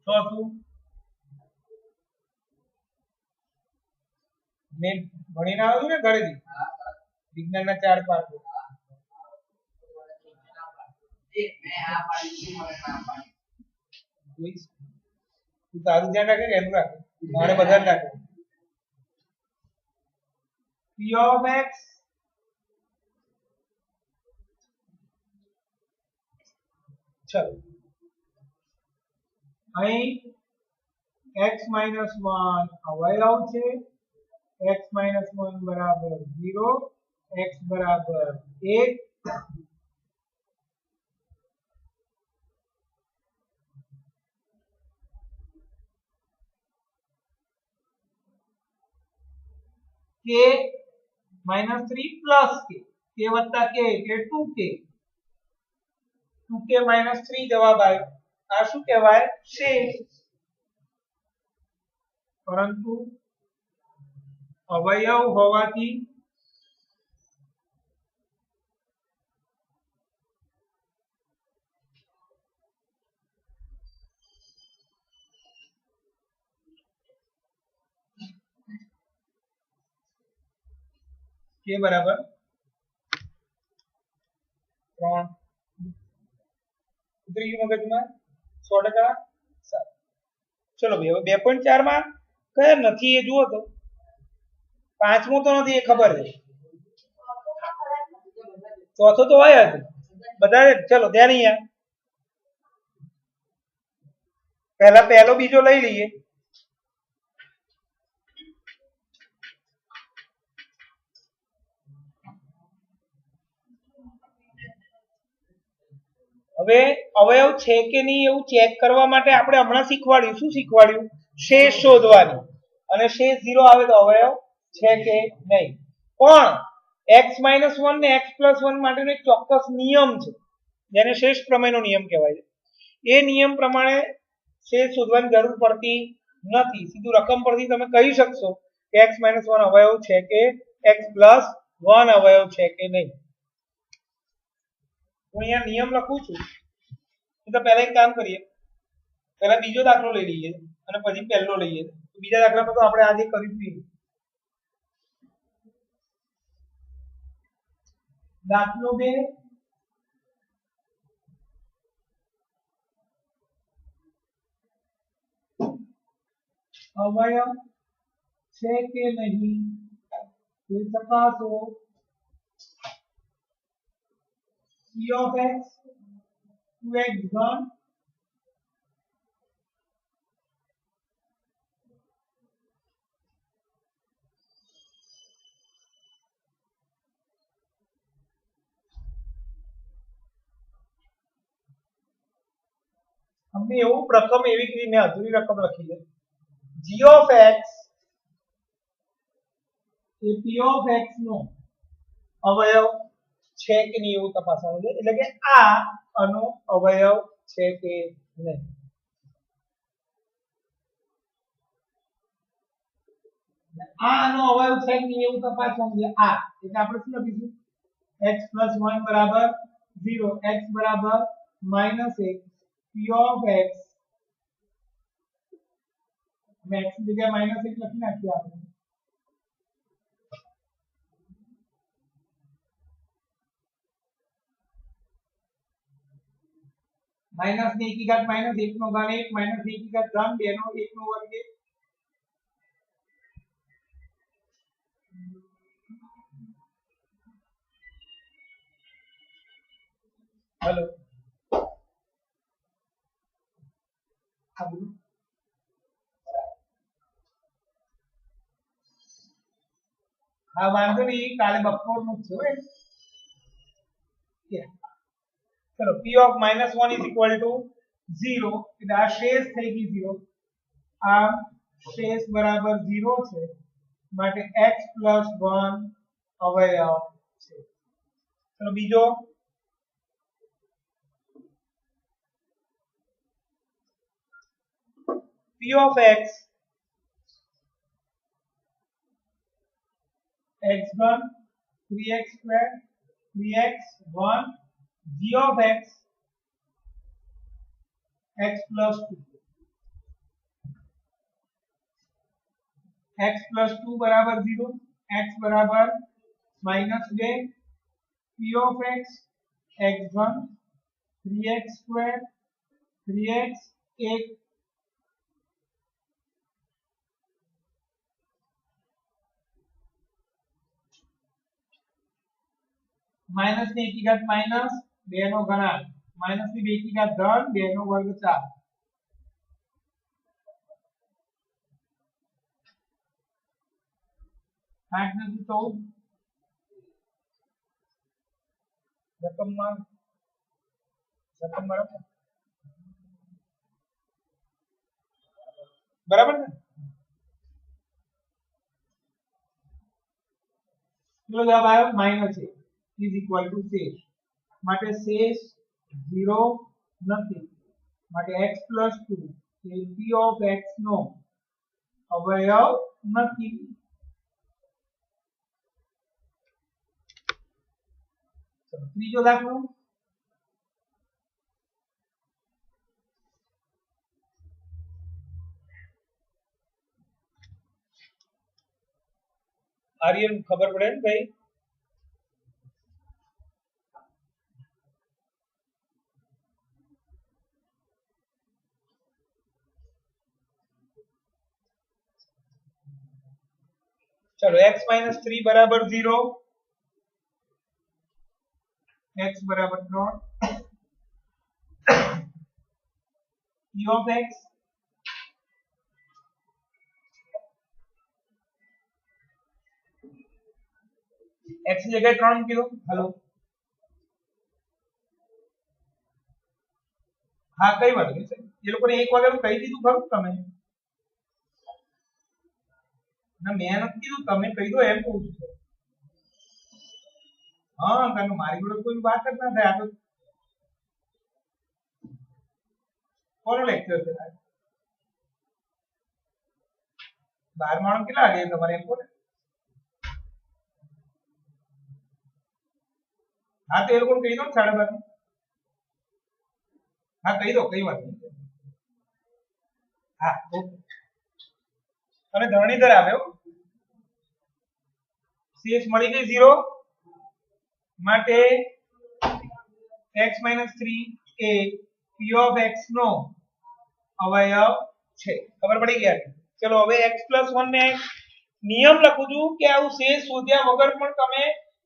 ચોથું મેં ભણીને આવ્યો છું ને ઘરેથી વિજ્ઞાનના 4 પાઠો તું તારું ધ્યાન રાખે કે એનું રાખે મારે બધાને રાખે p of x ચલો અહીં x minus 1 અવયવ છે x minus 1 બરાબર 0 x બરાબર 1 k minus 3 plus k k વત્તા k એટલે 2k 2k minus 3 જવાબ આવ્યો આ શું કહેવાય શેષ પરંતુ અવયવ હોવાથી k બરાબર 3 ઉતરી ગયું મગજમાં 100% સારું ચલો ભાઈ હવે 2.4 માં કયા નથી એ જુઓ તો પાંચમો તો નથી એ ખબર છે ચોથો તો હોય જ બધા ચલો ધ્યાન અહીંયા પહેલો બીજો લઈ લઈએ હવે અવયવ છે કે નહીં એવું ચેક કરવા માટે આપણે હમણાં શીખવાડ્યું શું શીખવાડ્યું શેષ શોધવાની અને શેષ 0 આવે તો અવયવ છે કે નહીં પણ x - 1 ને x + 1 માટેનો એક ચોક્કસ નિયમ છે જેને શેષ પ્રમેયનો નિયમ કહેવાય છે એ નિયમ પ્રમાણે શેષ શોધવાની જરૂર પડતી નથી સીધું રકમ પરથી તમે કહી શકશો કે x - 1 અવયવ છે કે x + 1 અવયવ છે કે નહીં હું અહીંયા નિયમ લખું છું તો પહેલા એક કામ કરીએ પહેલા બીજો દાખલો લઈ લઈએ અને પછી પહેલો લઈએ બીજા દાખલામાં તો આપણે આજે કર્યું છે દાખલો 2 અવયવ છે કે નહીં તે તપાસો p of x 2x ઘન हमने એવું રકમ એવી કરી મેં અધૂરી રકમ લખી છે g of x A p of x નો અવયવ છે કે નહીં એવું તપાસવાનું છે એટલે કે આ આનો અવયવ છે કે નહીં આ આનો અવયવ છે કે નહીં એવું તપાસવાનું છે આ એટલે આપણે શું લખીશું x + 1 બરાબર 0 x બરાબર -1 p of x અમે x ની જગ્યાએ -1 લખી નાખ્યું આપણે माइनस ની એકી ઘાત -1 નો ઘન 1 માઈનસ ની એકી ઘાત ઘન 2 નો 1 નો વર્ગ 1 हेलो हाँ वांधो नहीं काले बपोर નું છે चलो p of -1 is equal to 0 એટલે આ શેષ થઈ ગઈ 0 આ શેષ બરાબર 0 છે માટે x + 1 અવયવ છે ચલો બીજો p of x x1 3x2 3x1 g of x x plus 2 x plus 2 बराबर 0 x बराबर -2 p of x x1 3x square 3x 1 minus ની એકી ઘાત માઈનસ 2 નો ઘનાંક માઈનસ ની બે એકી ઘાત ધન 2 નો વર્ગ 4 8 ને 14 રકમમાં બરાબર ને ચલો જવાબ આવ્યો માઈનસ 1 is equal to शेष માટે शेष 0 નથી માટે x plus 2 A p of x નો અવયવ નથી ત્રીજો દાખલો આર્યન ખબર પડે ને ભાઈ चलो x - 3 बराबर 0 x बराबर 3 p of x x ની જગ્યાએ 3 મૂકી દો हेलो હા કઈ વાત નહીં એ લોકોને એક વાગ્યાનું કહી દીધું ખરું તમે ના મેં નથી કીધું તમે કહી દો એમ કહું છું હા કારણ મારી જોડે કોઈ વાત જ ના થાય આ તો કોનો લેક્ચર છે 12 માણસ કેટલા વાગે તમારે એમ કોને હા તો એ લોકોને કહી દો 12:30 હા કહી દો કઈ વાત નહીં હા ઓકે અને ધરણીધર આવ્યો शेष મળી ગઈ 0 માટે x - 3 A p of x નો અવયવ છે ખબર પડી ગઈ ચલો હવે x + 1 ને નિયમ લખું છું કે આવું શેષ શોધ્યા વગર પણ તમે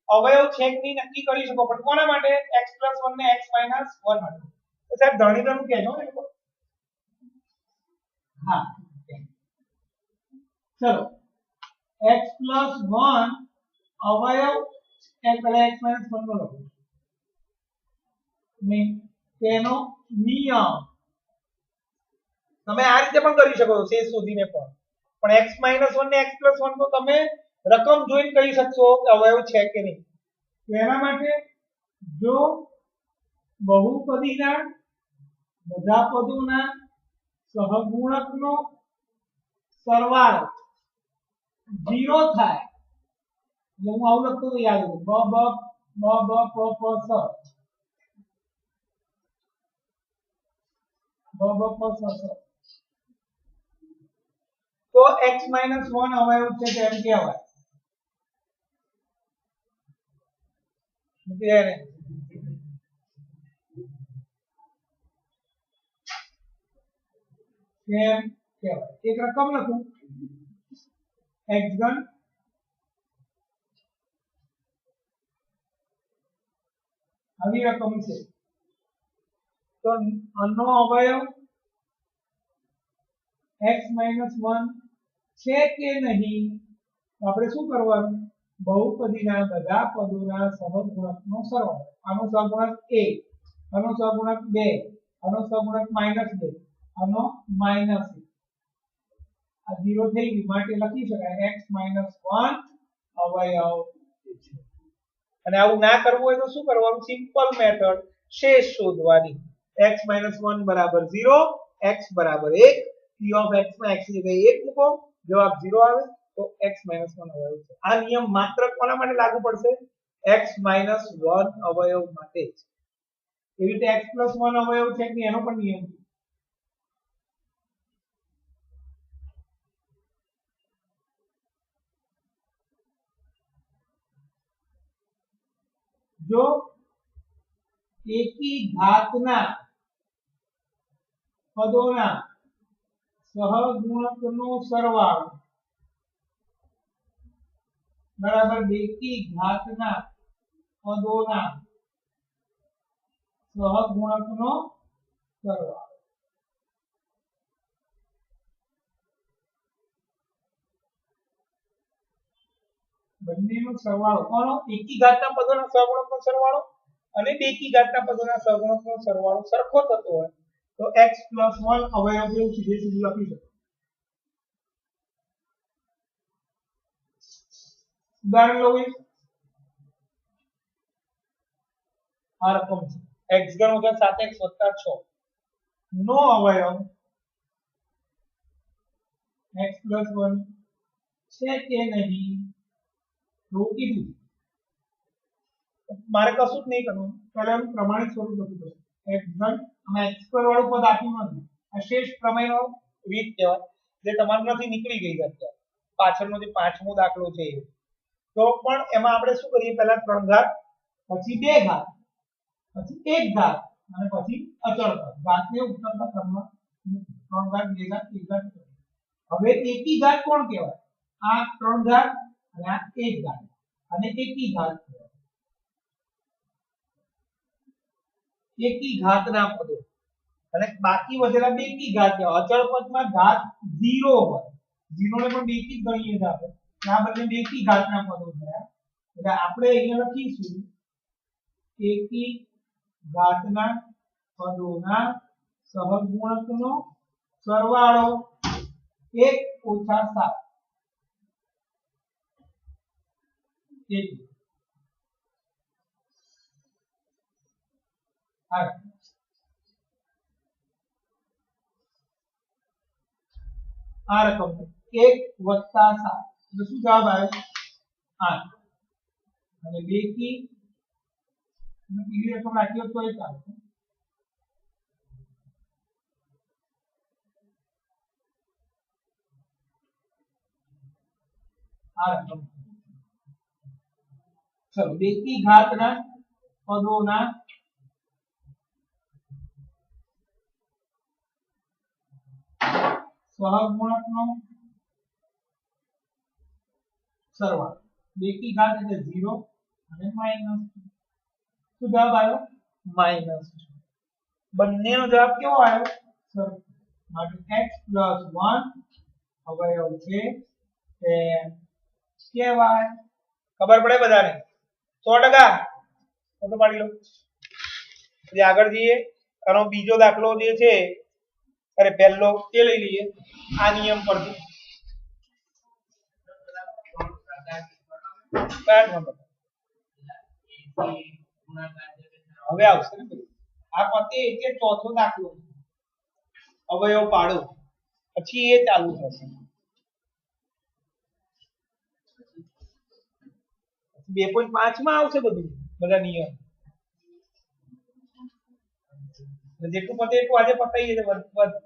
અવયવ છે કે નહીં નક્કી કરી શકો પણ કોના માટે x + 1 ને x - 1 માટે તો સાહેબ ધરણીધરનું કહેજો ને હા चलो x + 1 અવયવ x - 1 નો લખો ને તેનો નિયમ તમે આ રીતે પણ કરી શકો છો શેષ શોધીને પણ x - 1 ને x + 1 તો તમે રકમ જોઈને કહી શકશો કે અવયવ છે કે નહીં તેના માટે જો બહુપદીના બધા પદોના સહગુણકનો સરવાળો 0 થાય એટલે હું આવું લખતો તો યાદ હતું બ બ બ બ પ પ સ બ બ પ સ સ તો x - 1 અવયવ છે તેમ કહેવાય મૂકી દે ને કેમ કહેવાય એક રકમ લખું x ઘન આવી રકમ છે તો આનો અવયવ x - 1 છે કે નહીં તો આપણે શું કરવાનું બહુપદીના બધા પદોના સહગુણકનો સરવાળો આનો સહગુણક 1 આનો સહગુણક 2 આનો સહગુણક -2 આનો -1 આ 0 થઈ ગયું માટે લખી શકાય x - 1 અવયવ છે અને આવું ના કરવું હોય તો શું કરવાનું સિમ્પલ મેથડ શેષ શોધવાની x - 1 બરાબર 0 x બરાબર 1 p of x માં x ની જગ્યાએ 1 મૂકો જવાબ 0 આવે તો x - 1 અવયવ છે આ નિયમ માત્ર કોના માટે લાગુ પડશે x - 1 અવયવ માટે જ એવી રીતે x + 1 અવયવ છે કે એનો પણ નિયમ છે જો એકી ઘાતના પદોના સહગુણકનો સરવાળો બરાબર બેકી ઘાતના પદોના સહગુણકનો સરવાળો બંનેનો સરવાળો કોનો એકી ઘાતના પદોના સહગુણકનો સરવાળો અને બેકી ઘાતના પદોના સહગુણકનો સરવાળો સરખો થતો હોય તો x + 1 અવયવ જેવું સીધે સીધું લખી શકો ઉદાહરણ લો આ રકમ છે x ઘન + 7x + 6 નો અવયવ x + 1 છે કે નહીં તો કીધું મારે કશું જ નહીં કરવું પહેલા હું પ્રમાણિત સ્વરૂપ લખું છું x ઘન અને x² વાળું પદ આપ્યું નથી આ શેષ પ્રમેયનો રીત કહેવાય જે તમારે નથી નીકળી ગઈ અત્યારે પાછળનો જે પાંચમો દાખલો છે તો પણ એમાં આપણે શું કરીએ પહેલા 3 ઘાત પછી 2 ઘાત પછી 1 ઘાત અને પછી અચળ પદ ઘાતને ઉત્તરના ક્રમમાં 3 ઘાત 2 ઘાત 1 ઘાત હવે એકી ઘાત કોણ કહેવાય આ 3 ઘાત અને આ 1 ઘાત અને એકી ઘાત એકી ઘાતના પદો અને બાકી વધેલા બેકી ઘાત કહેવાય અચળ પદમાં ઘાત 0 હોય 0 ને પણ બેકી ગણીએ છીએ આપણે આ બંને બેકી ઘાતના પદો થયા એટલે આપણે અહીંયા લખીશું એકી ઘાતના પદોના સહગુણકનો સરવાળો 1 - 7 આ રકમ 1 + 7 એટલે શું જવાબ આવે 8 અને બેકી બીજી રકમ રાખી હોત તો એ ચાલે આ રકમ ચલો બેકી ઘાતના પદોના સહગુણકનો સરવાળો બેકી ઘાત એટલે 0 અને માઈનસ શું જવાબ આવ્યો માઈનસ બંનેનો જવાબ કેવો આવ્યો સર માટે x + 1 અવયવ છે તેમ કહેવાય ખબર પડે બધાને 100% ફોટો પાડી લો જે આગળ જઈએ આનો બીજો દાખલો જે છે અરે પહેલો તે લઈ લઈએ આ નિયમ પરથી હવે આવશે ને આ પતે એટલે ચોથો દાખલો અવયવ પાડો પછી એ ચાલુ થશે 2.5 માં આવશે બધું બધા નિયમ જેટલું પતે એટલું આજે પતાઈએ છે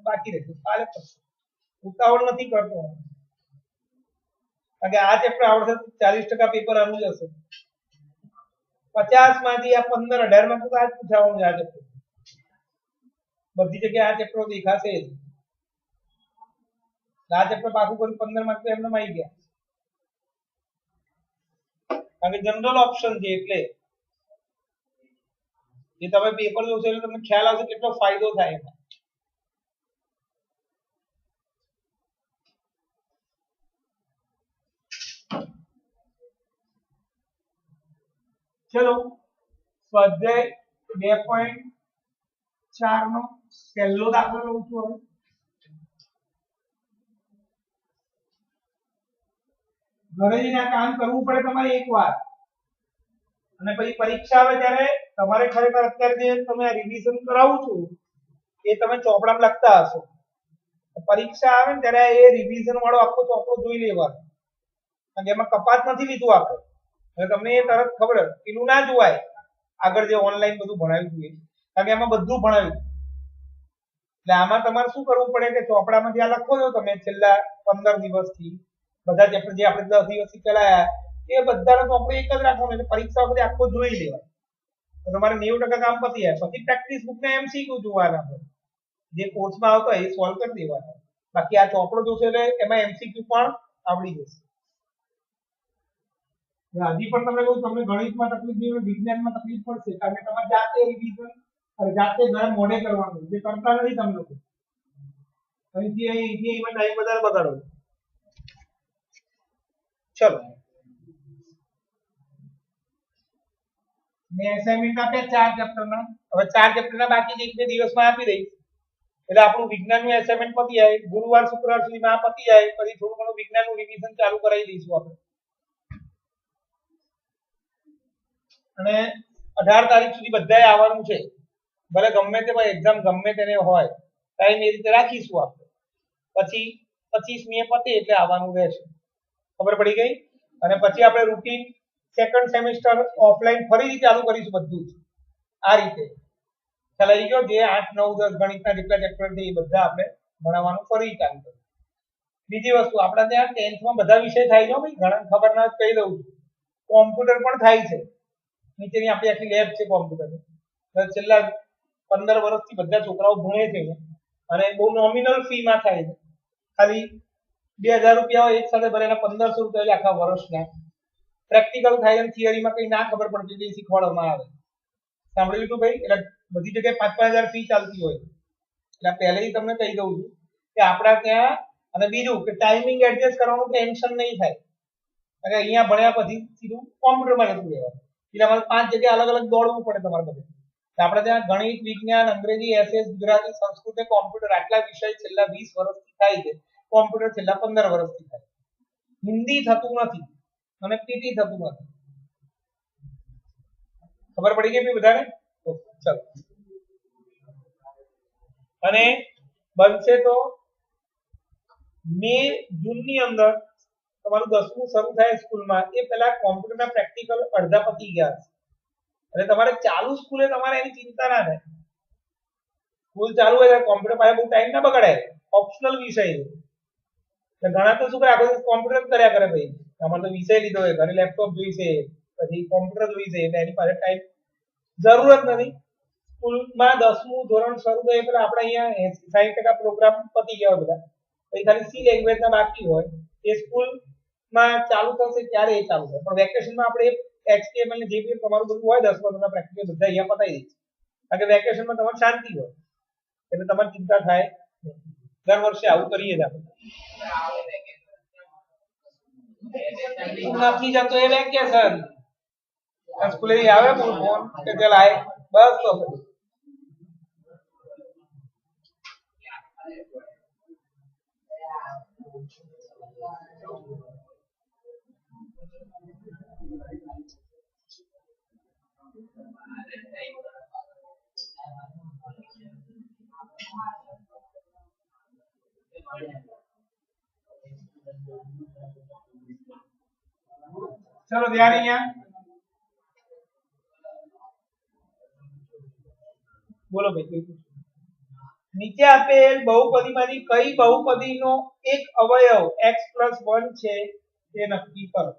બાકી રહેતું કાલે પતશે ઉતાવળ નથી કરતો કારણ કે આ ચેપ્ટર આવડશે તો 40% પેપર આનું જ હશે 50 માંથી આ 15 18 માં તો આ જ પૂછાવાનું આ ચેપ્ટર બધી જગ્યાએ આ ચેપ્ટર દેખાશે જ આ ચેપ્ટર પાછું કરી 15 માર્ક તો એમને આવી ગયા કારણ કે જનરલ ઓપ્શન છે એટલે એ તમે પેપર જોશો એટલે તમને ખ્યાલ આવશે કેટલો ફાયદો થાય એમાં ચલો સ્વાધ્યાય 2.4 નો પહેલો દાખલો લઉં છું હવે ઘરે જઈને આ કામ કરવું પડે તમારે એકવાર અને પછી પરીક્ષા આવે ત્યારે તમારે ખરેખર અત્યારે જે તમે આ રિવિઝન કરાવું છું એ તમે ચોપડામાં લખતા હશો પરીક્ષા આવે ને ત્યારે એ રિવિઝન વાળો આખો ચોપડો જોઈ લેવાનો કારણ કે એમાં કપાત નથી લીધું આપણે એટલે તમને એ તરત ખબર પેલું ના જોવાય આગળ જે ઓનલાઈન બધું ભણાવ્યું છે કારણ કે એમાં બધું ભણાવ્યું એટલે આમાં તમારે શું કરવું પડે કે ચોપડામાંથી આ લખો છો તમે છેલ્લા 15 દિવસથી બધા ચેપ્ટર જે આપણે 10 દિવસથી ચલાયા એ બધાનો ચોપડો એક જ રાખવાનો એટલે પરીક્ષા વખતે આખો જોઈ લેવાય તો તમારે 90% કામ પતી જાય પછી પ્રેક્ટિસ બુક ને એમસીક્યુ જોવાના છે જે કોર્સમાં આવતો એ સોલ્વ કરી દેવાના બાકી આ ચોપડો જોશો એટલે એમાં એમસીક્યુ પણ આવડી જશે હજી પણ તમને કહું તમને ગણિતમાં તકલીફ નહીં વિજ્ઞાનમાં તકલીફ પડશે કારણ કે તમારે જાતે રિવિઝન જાતે ઘરે મોડે કરવાનું જે કરતા નથી તમે લોકો અહીંથી એમાં ટાઈમ વધારે બગાડો ચલો મેં એસાઇનમેન્ટ આપ્યા 4 ચેપ્ટરના હવે 4 ચેપ્ટરના બાકી જે 1-2 દિવસમાં આપી દઈશ એટલે આપણું વિજ્ઞાનનું એસાઇનમેન્ટ પતી જાય ગુરુવાર શુક્રવાર સુધીમાં આ પતી જાય પછી થોડું ઘણું વિજ્ઞાનનું રિવિઝન ચાલુ કરાવી દઈશું આપણે અને 18 તારીખ સુધી બધાએ આવવાનું છે ભલે ગમે તે ભાઈ એક્ઝામ ગમે તેને હોય ટાઈમ એ રીતે રાખીશું આપણે પછી 25 મીએ પતે એટલે આવવાનું રહેશે ખબર પડી ગઈ અને પછી આપણે રૂટીન સેકન્ડ સેમેસ્ટર ઓફલાઈન ફરીથી ચાલુ કરીશું બધું જ આ રીતે ખ્યાલ આવી ગયો જે 8 9 10 ગણિતના જેટલા ચેપ્ટર છે એ બધા આપણે ભણાવવાનું ફરી ચાલુ કરીશું બીજી વસ્તુ આપણા ત્યાં 10th માં બધા વિષય થાય છે ભાઈ ઘણા ખબર ના કહી દઉં છું કોમ્પ્યુટર પણ થાય છે નીચેની આપણી આખી લેબ છે કોમ્પ્યુટર છેલ્લા 15 વર્ષથી બધા છોકરાઓ ભણે છે અને બહુ નોમિનલ ફી માં થાય છે ખાલી 2000 રૂપિયા એક સાથે ભરેલા 1500 રૂપિયા આખા વર્ષના પ્રેક્ટિકલ થાય અને થિયરીમાં કઈ ના ખબર પડતી તે શીખવાડવામાં આવે સાંભળી લીધું ભાઈ એટલે બધી જગ્યાએ 5-5000 ફી ચાલતી હોય એટલે પહેલેથી તમને કહી દઉં છું કે આપણા ત્યાં અને બીજું કે ટાઈમિંગ એડજસ્ટ કરવાનું ટેન્શન નહીં થાય અને અહીંયા ભણ્યા પછી સીધું કોમ્પ્યુટરમાં જતું રહેવાનું એટલે અમારે 5 જગ્યાએ અલગ અલગ દોડવું પડે તમારે બધું આપણે ત્યાં ગણિત વિજ્ઞાન અંગ્રેજી એસએસ ગુજરાતી સંસ્કૃત કોમ્પ્યુટર આટલા વિષય છેલ્લા 20 વર્ષથી થાય છે કોમ્પ્યુટર છેલ્લા 15 વર્ષથી થાય હિન્દી થતું નથી અને પીટી થતું નથી ખબર પડી ગઈ બધાને ચલો અને બનશે તો મે જૂનની અંદર તમારું 10મું શરૂ થાય સ્કૂલમાં એ પહેલા કોમ્પ્યુટરના પ્રેક્ટિકલ અડધા પતી ગયા એટલે તમારે ચાલુ સ્કૂલે તમારે એની ચિંતા ના થાય સ્કૂલ ચાલુ હોય કોમ્પ્યુટર પાસે બહુ ટાઈમ ના બગાડાય ઓપ્શનલ વિષય છે ઘણા તો શું કરે આખો કોમ્પ્યુટર કર્યા કરે ભાઈ તમારે તો વિષય લીધો હોય ઘરે લેપટોપ જોઈશે પછી કોમ્પ્યુટર જોઈશે એટલે એની પાસે ટાઈમ જરૂરત નથી સ્કૂલમાં 10મું ધોરણ શરૂ થાય એટલે આપણે અહીંયા 60% પ્રોગ્રામ પતી ગયા બધા પછી ખાલી સી લેંગ્વેજના બાકી હોય એ સ્કૂલમાં ચાલુ થશે ત્યારે એ ચાલુ થાય પણ વેકેશનમાં આપણે HTML ને જે બી તમારું બધું હોય 10 વર્ષના પ્રેક્ટિકલ બધા અહીંયા પતાવી દઈશું કારણ કે વેકેશનમાં તમારે શાંતિ હોય એટલે તમારી ચિંતા થાય દર વર્ષે આવું કરીએ જ આપણે નથી જતો એ વેકેશન સ્કૂલે આવે ફોન કે ચાલ આય બસ તો ચલો ધ્યાન અહીંયા બોલો ભાઈ કોઈ પૂછો. નીચે આપેલ બહુપદીમાંથી કઈ બહુપદીનો એક અવયવ x+1 છે તે નક્કી કરો.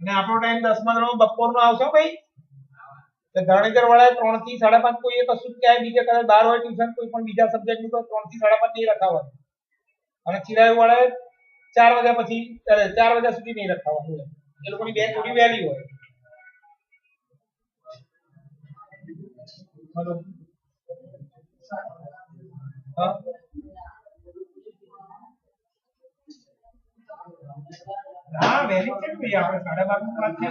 અને આપણો ટાઈમ 10 માં ધોરણ બપોરનો આવશે ભાઈ. તો ધરણીધર વાળા 3 થી 5:30 કોઈ એક કશું ક્યાંય બીજે કદાચ 12 હોય ટ્યુશન કોઈ પણ બીજા સબ્જેક્ટ નું તો 3 થી 5:30 નહીં રખાવાનું. અને ચિરાયુ વાળા 4 વાગ્યા પછી 4 વાગ્યા સુધી નહીં રખાવાનું. એ લોકોની બેચ થોડી વહેલી હોય. હલો હા હા વહેલી છે ને ભાઈ આપણે 12:30 નું ક્લાસ છે.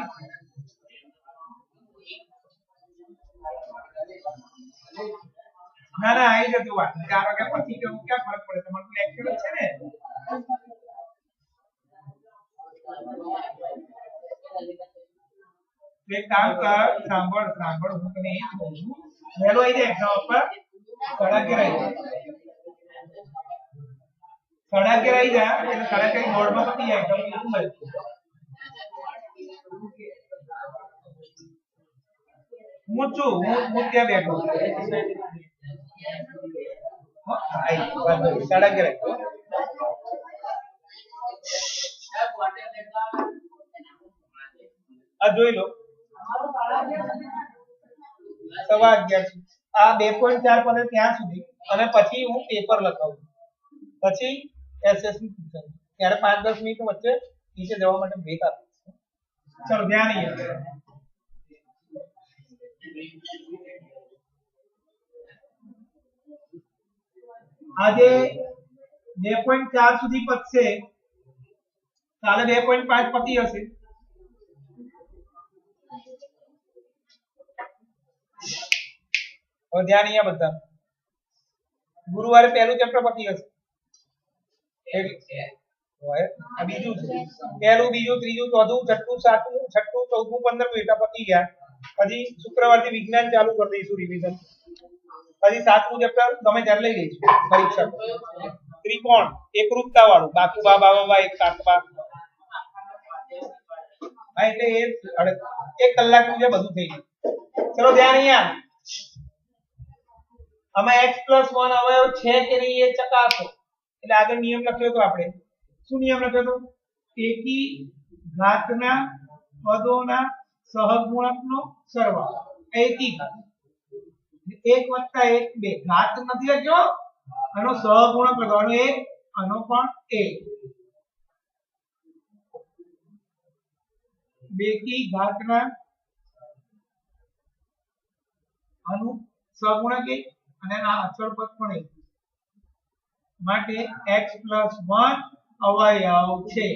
ના ના આવી જતું વાત 4 વાગ્યા પછી કેવું ક્યાં ફરક પડે તમારું લેક્ચર છે ને. એક કામ કર સાંભળ હું તને એ કહું છું વહેલો આવી જાય એક્ઝામ પર 11:30 આવી જાય એટલે 11:30 બોર્ડમાં પતી જાય એટલે હું મળે હું ત્યાં બેઠો આ જોઈ લો 11:15 આ 2.4 પડે ત્યાં સુધી અને પછી હું પેપર લખાવું પછી એસએસસી પૂછાય ત્યારે 5-10 મિનિટ વચ્ચે નીચે જવા માટે બ્રેક આપું. ચલો ધ્યાન અહીંયા આજે 2.4 સુધી પતશે કાલે 2.5 પતી હશે. હવે ધ્યાન અહીંયા બધા ગુરુવારે પહેલું ચેપ્ટર પતી હશે. આ બીજું છે પહેલું બીજું ત્રીજું ચોથું છઠ્ઠું સાતમું છઠ્ઠું ચોથું 15મું એટા પતી ગયા. પછી શુક્રવારથી વિજ્ઞાન ચાલુ કરી દઈશું રિવિઝન. પછી સાતમું ચેપ્ટર તમે ત્યારે લઈ લઈશું પરીક્ષા ત્રિકોણ એકરૂપતા વાળું બાકુ બા એક કાકબા. હા એટલે એ 1 કલાકનું જે બધું થઈ ગયું. ચલો ધ્યાન અહીંયા આમાં x+1 અવયવ છે કે નહીં એ ચકાસો. એટલે આગળ નિયમ લખ્યો તો આપણે શું નિયમ લખ્યો તો એકી ઘાતના પદોના સહગુણકનો સરવાળો. એકી ઘાત 1 + 1 2 ઘાત નથી લખ્યો આનો સહગુણક લખવાનો 1 આનો પણ 1 બેકી ઘાતના આનું સહગુણક 1 અને આ અચળ પદ પણ 1 માટે x+1 અવયવ છે.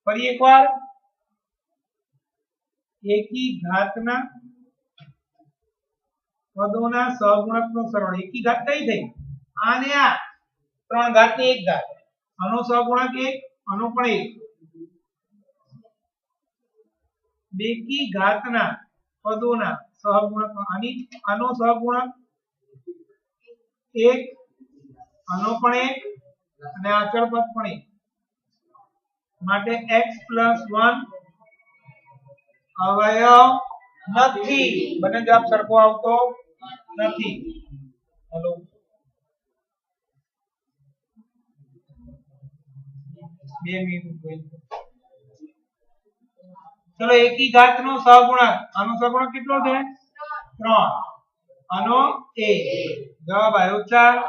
ફરી એકવાર એકી ઘાતના પદોના સહગુણકનો સરવાળો. એકી ઘાત કઈ થઈ આ ને આ 3 ઘાત ની 1 ઘાત આનો સહગુણક 1 આનો પણ 1 બેકી ઘાતના પદોના સહગુણક આનો સહગુણક 1 આનો પણ 1 અને અચળ પદ પણ 1 માટે x+1 અવયવ નથી. બંને જવાબ સરખો આવતો નથી. હેલો બે મિનિટ ચલો એકી ઘાતનો સહગુણક આનો સહગુણક કેટલો છે 3 આનો 1 જવાબ આવ્યો 4.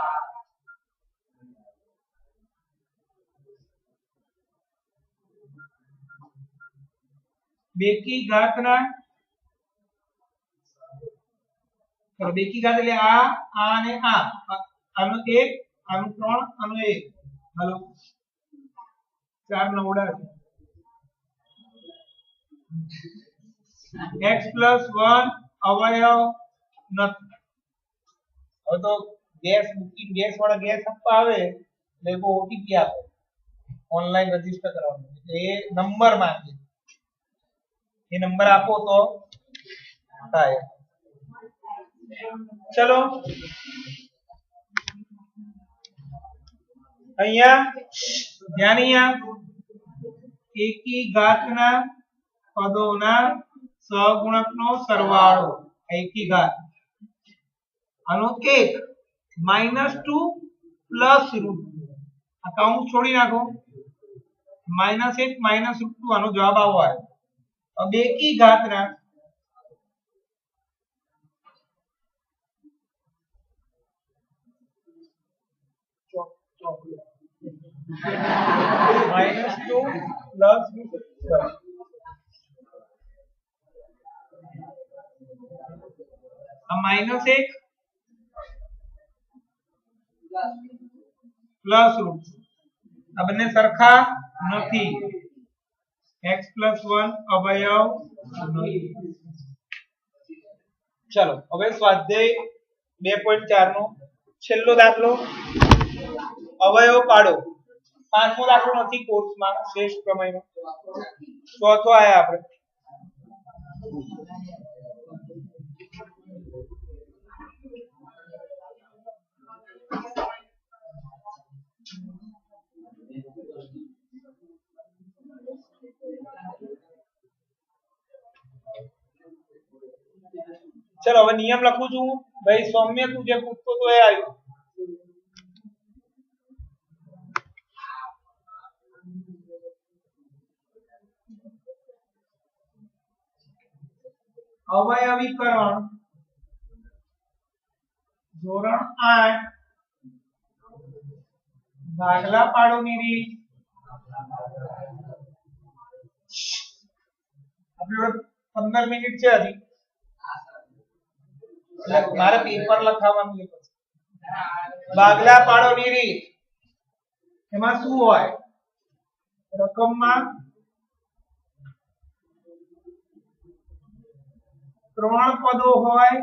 બેકી ઘાતના ચલો બેકી ઘાત એટલે આ અને આ આનો 1 આનો 3 આનો 1 હાલો 4 નવડા છે x+1 અવયવ નથી. હવે તો ગેસ બુકિંગ ગેસ વાળા ગેસ આપવા આવે એટલે એ ઓટીપી આપે ઓનલાઈન રજીસ્ટર કરવાનું એટલે એ નંબર માંગે એ નંબર આપો તો થાય ચલો અહીંયા ધ્યાન અહીંયા એકી ઘાતના પદોના સહગુણકનો સરવાળો એકી ઘાત આનો 1 -2 પ્લસ રૂટ આ કાઉન્ટ છોડી નાખો -1 -√2 આનો જવાબ આવો આવે अब एकी घातना -2 प्लस -1 प्लस रूट आ बने सरखा नहीं x + 1 अवयव नहीं चलो હવે સ્વાધ્યાય 2.4 નો છેલ્લો દાખલો અવયવ પાડો પાંચમો દાખલો નથી કોર્સમાં શ્રેષ્ઠ પ્રમેયનો ચોથો આયા આપણે चलो હવે નિયમ લખું છું ભાઈ સૌમ્ય તું જે પૂછતો તો એ આવ્યું અવયવીકરણ ધોરણ 8 ભાગલા પાડોની રીત આપણે 15 મિનિટ છે હજી મારે પેપર લખાવવાનું છે ભાગલા પાડોની રીત એમાં શું હોય રકમમાં 3 પદો હોય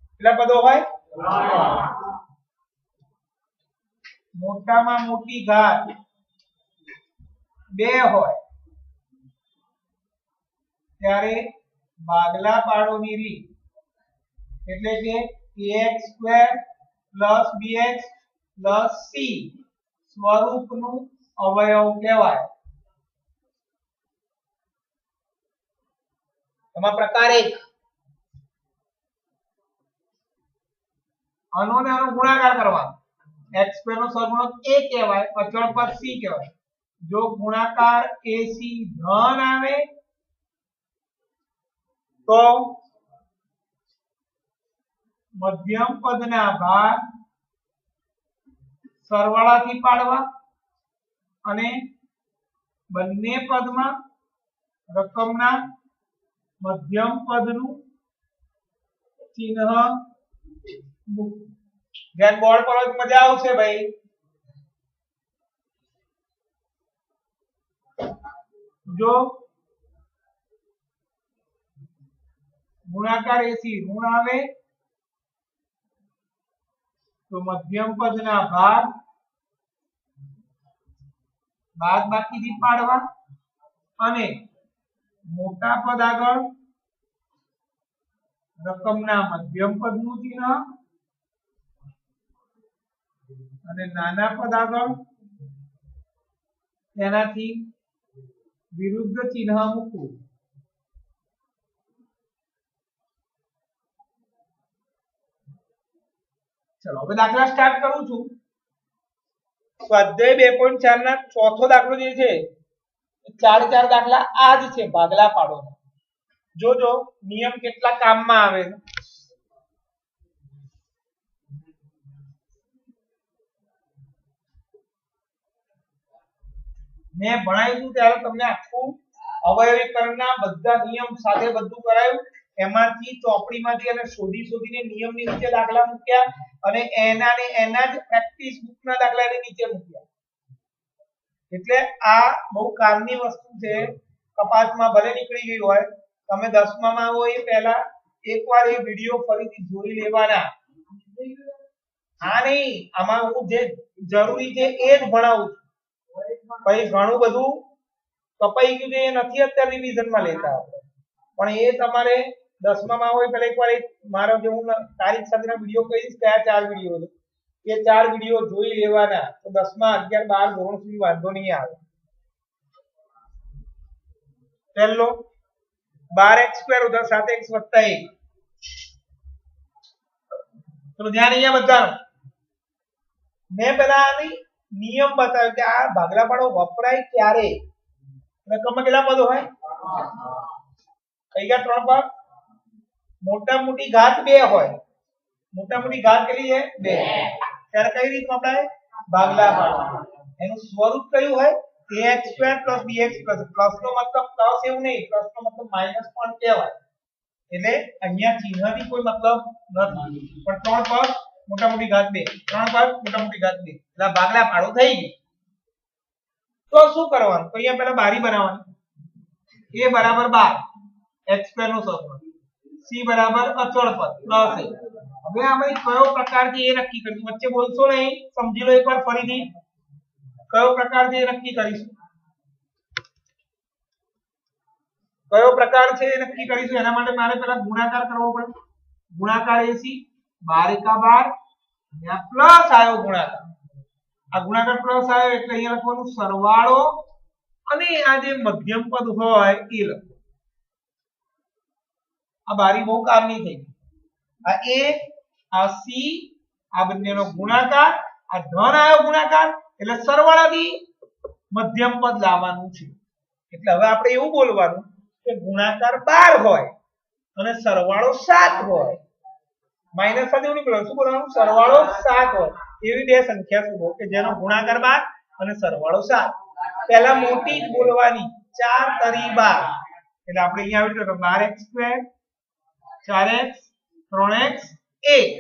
કેટલા પદો હોય મોટામાં મોટી ઘાત 2 હોય ત્યારે ભાગલા પાડોની રીત એટલે કે ax² + bx + c સ્વરૂપનું અવયવ કહેવાય એમાં પ્રકાર 1 આનો ને આનો ગુણાકાર કરવાનો x² નો સહગુણક a કહેવાય અચળ પદ c કહેવાય જો ગુણાકાર ac ધન આવે तो मध्यम पदना भाग सरवाळाथी पाडवा अने बंने पदमां रकमना मध्यम पदनुं चिन्ह ધ્યાન બોર્ડ પર જ મજા આવશે ભાઈ જો गुणाकार एसी ऋण आवे तो मध्यम पदना भाग बाद बाकी थी पाडवा अने मोटा पद आगळ रकमना मध्यम पदनुं चिन्ह अने नाना पद आगळ तेनाथी विरुद्ध चिन्ह मूकवुं चलो હવે દાખલા સ્ટાર્ટ કરું છું સ્વાધ્યાય 2.4 ના ચોથો દાખલો જે છે ચાર દાખલા આ જ છે ભાગલા પાડો જોજો નિયમ કેટલા કામમાં આવે મેં ભણાવ્યું હતું ત્યારે તમને આખું અવયવીકરણના બધા નિયમ સાથે બધું કરાયું એમાંથી ચોપડીમાંથી અને શોધીને નિયમની નીચે દાખલા મૂક્યા અને એના જ પ્રેક્ટિસ બુકના દાખલાની નીચે મૂક્યા એટલે આ બહુ કામની વસ્તુ છે કપાસમાં ભલે નીકળી ગઈ હોય તમે 10મામાં આવો એ પહેલા એકવાર એ વિડિયો ફરીથી જોઈ લેવાના. આ નહીં, આમાં હું જે જરૂરી છે એ જ ભણાવું છું. પછી ઘણું બધું કપાઈ ગયું છે એ નથી અત્યારે રિવિઝનમાં લેતા આપણે, પણ એ તમારે 10મા માં હોય પેલા એકવાર મારો જે હું તારીખ સાથેના વિડિયો કહીશ કયા 4 વિડિયો છે એ 4 વિડિયો જોઈ લેવાના, તો 10મા 11 12 ધોરણ સુધી વાંધો નહીં આવે. પહેલો 12x² + 7x + 1. તો ધ્યાન અહીંયા બધાનું. મેં પેલા આની નિયમ બતાવ્યો કે આ ભાગલા પાડો વપરાય ક્યારે. રકમમાં કેટલા પદો હોય? કઈ ગયા 3 પદ. મોટા મોટી ઘાત 2 હોય. મોટા મોટી ઘાત કેટલી છે? 2. ત્યારે કઈ રીત વપરાય? ભાગલા પાડો. એનું સ્વરૂપ કયું હોય? ax² + bx+. પ્લસ નો મતલબ પ્લસ એવું નહીં, પ્લસ નો મતલબ માઈનસ પણ કહેવાય. એટલે અહીંયા ચિહ્નથી કોઈ મતલબ નથી, પણ 3 પદ મોટા મોટી ઘાત 2, 3 પદ મોટા મોટી ઘાત 2, એટલે ભાગલા પાડો થઈ ગયું. તો શું કરવાનું? તો અહીંયા પહેલા બારી બનાવવાની. a = 12, x² નો સહગુણક, c = અચળ પદ પ્લસ a. હવે આપણે કયો પ્રકાર છે એ નક્કી કરીશું. વચ્ચે બોલશો નહીં, સમજી લો એકવાર ફરીથી. કયો પ્રકાર છે એ નક્કી કરીશું. કયો પ્રકાર છે એ નક્કી કરીશું. એના માટે મારે પહેલા ગુણાકાર કરવો પડે. ગુણાકાર AC 12 * 12 અહીંયા પ્લસ આવ્યો ગુણાકાર. આ ગુણાકાર પ્લસ આવ્યો એટલે અહીંયા લખવાનું સરવાળો અને આ જે મધ્યમ પદ હોય એ લખો. આ બારી બહુ કામની થઈ. આ a આ c આ બંનેનો ગુણાકાર, આ ધન આવ્યો ગુણાકાર એટલે સરવાળાથી મધ્યમ પદ લાવવાનું છે. એટલે હવે આપણે એવું બોલવાનું કે ગુણાકાર 12 હોય અને સરવાળો 7 હોય. માઈનસ સાથે એવું નહીં બોલવાનું. શું બોલવાનું? સરવાળો 7 હોય. એવી બે સંખ્યા શોધો કે જેનો ગુણાકાર 12 અને સરવાળો 7. પહેલા મોટી જ બોલવાની, 4 તરી 12. એટલે આપણે અહીંયા આવી રીતે 12x², 4x, 3x, 1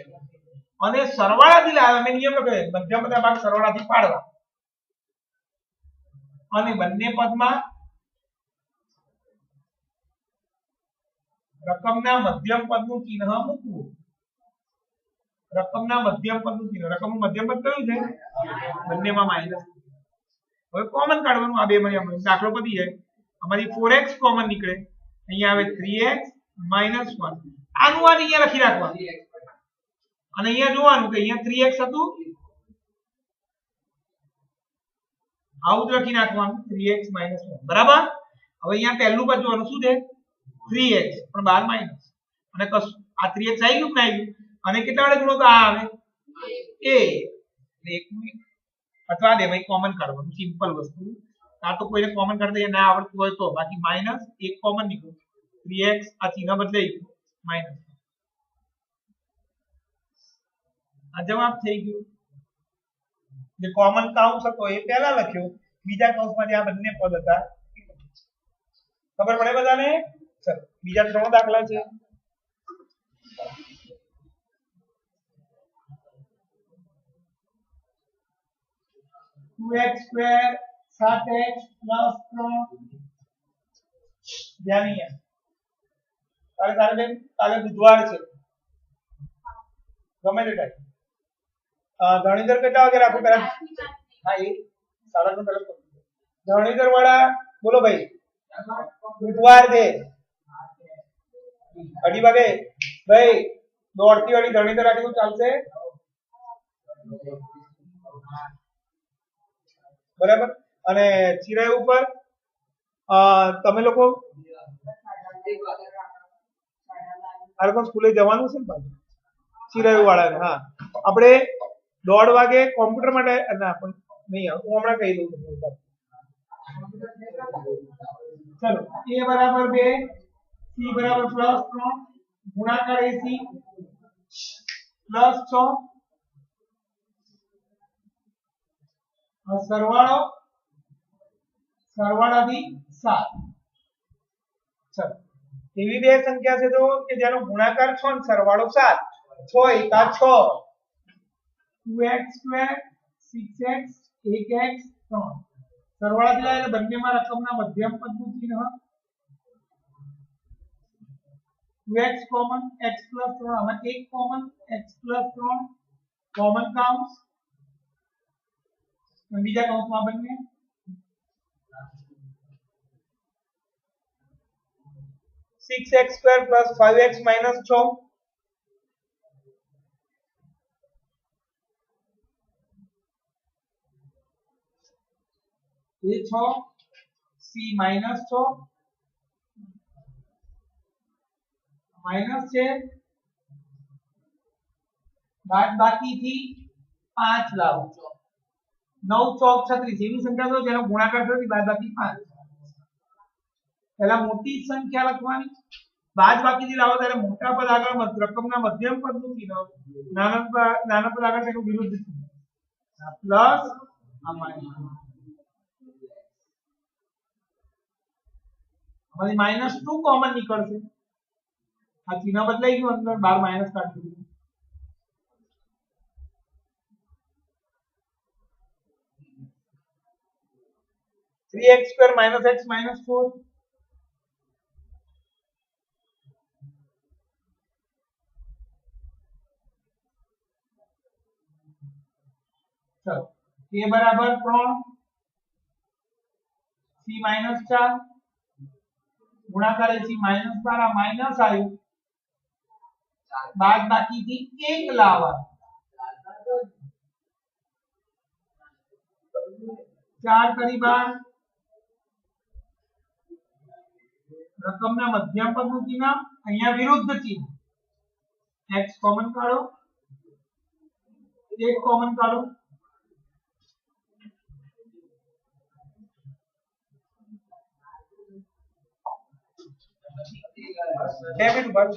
અને સરવાળાથી લાવે. મેં નિયમ લખ્યો મધ્યમ પદના ભાગ સરવાળાથી પાડવા અને બંને પદમાં રકમના મધ્યમ પદનું ચિહ્ન મૂકવું. રકમના મધ્યમ પદનું ચિહ્ન. રકમનું મધ્યમ પદ કયું છે? બંનેમાં માઈનસ. હવે કોમન કાઢવાનું. આ બે માં દાખલો પતી જાય. અમારી 4x કોમન નીકળે. અહીંયા આવે 3x - 1. આનું આ અહીંયા લખી રાખવાનું અને અહીંયા જોવાનું કે અહીંયા 3x હતું, આવું જ લખી નાખવાનું 3x - 1. બરાબર. હવે અહીંયા પહેલું પદ જોવાનું શું છે? 3x પણ 12 માઈનસ અને કશું આ 3x આવી ગયું કે ના આવ્યું? અને કેટલા વડે ગુણો તો આ આવે a. અથવા દે ભાઈ કોમન કાઢવાનું, સિમ્પલ વસ્તુ. આ તો કોઈને કોમન કાઢતા ના આવડતું હોય તો, બાકી માઈનસ 1 કોમન નીકળ્યું. 3x આ ચિહ્ન બદલાઈ ગયું માઈનસ. આ જવાબ થઈ ગયો. જે કોમન કાઉન્સ હતો એ પહેલા લખ્યો, બીજા કૌંસમાં જે આ બંને પદ હતા ખબર પડે બધાને? ચલો બીજા 3 દાખલા છે. x² 7x + 3. ધ્યાન અહીંયા કાલે બુધવાર છે. ગમે તે ટાઈમ ધણીધર કેટલા વાગે રાખો પેલા? હા એ 9:30 પેલા ધણીધર વાળા બોલો ભાઈ. બુધવાર છે 2:30 વાગે ભાઈ. 1:30 થી 2:30 ધણીધર રાખી તો ચાલશે? બરાબર. અને ચિરાઈ ઉપર તમે લોકો આ લોકો સ્કૂલે જવાનું છે ને પાછું ચિરાઈ વાળાને. હા આપણે 1:30 વાગે કોમ્પ્યુટર માટે ના પણ નહીં આવે. હું હમણાં કહી દઉં તમને. ચલો a = 2, c = +3, ગુણાકાર AC +6, સરવાળો સરવાળાથી 7. ચલો એવી બે સંખ્યા છે તો કે જેનો ગુણાકાર 6 અને સરવાળો 7. 6 * 1 = 6, 2x², 6x, 1x, 3. સરવાળાથી લાવે એટલે બંનેમાં રકમના મધ્યમ પદનું ચિહ્ન 2x कॉमन x प्लस 3 हमें एक कॉमन x प्लस 3 कॉमन काउंस बीजा काउंस में बन गया 6x square plus 5x minus 6 ये 6 c माइनस 6 माइनस 6 बाद बाकी थी 5 लाओ 9 चौक 36 એવી સંખ્યા તો જેનો ગુણાકાર થયો बाद बाकी 5 पहला मोटी संख्या લખવાની बाद बाकी થી લાવો ત્યારે મોટા પદ આગળ રકમના મધ્યમ પદનું ચિહ્ન નાના પદ આગળ તેનું વિરુદ્ધ ચિહ્ન પ્લસ આ માઈનસ हमारी -2 कॉमन निकलશે આ ચિહ્ન બદલાઈ ગયું અંદર 12 માઈનસ કાઢી દીધું 3x square minus x minus 4 चलो a बराबर 3 c minus 4 गुणाकार c minus 12 माइनस आयु बाद बाकी थी 1 लावा 4 करीबा रकमना मध्यम पदનું ચિહ્ન અહીંયા વિરુદ્ધ ચિહ્ન x કોમન કાઢો 1 કોમન કાઢો 2 મિનિટ બાદ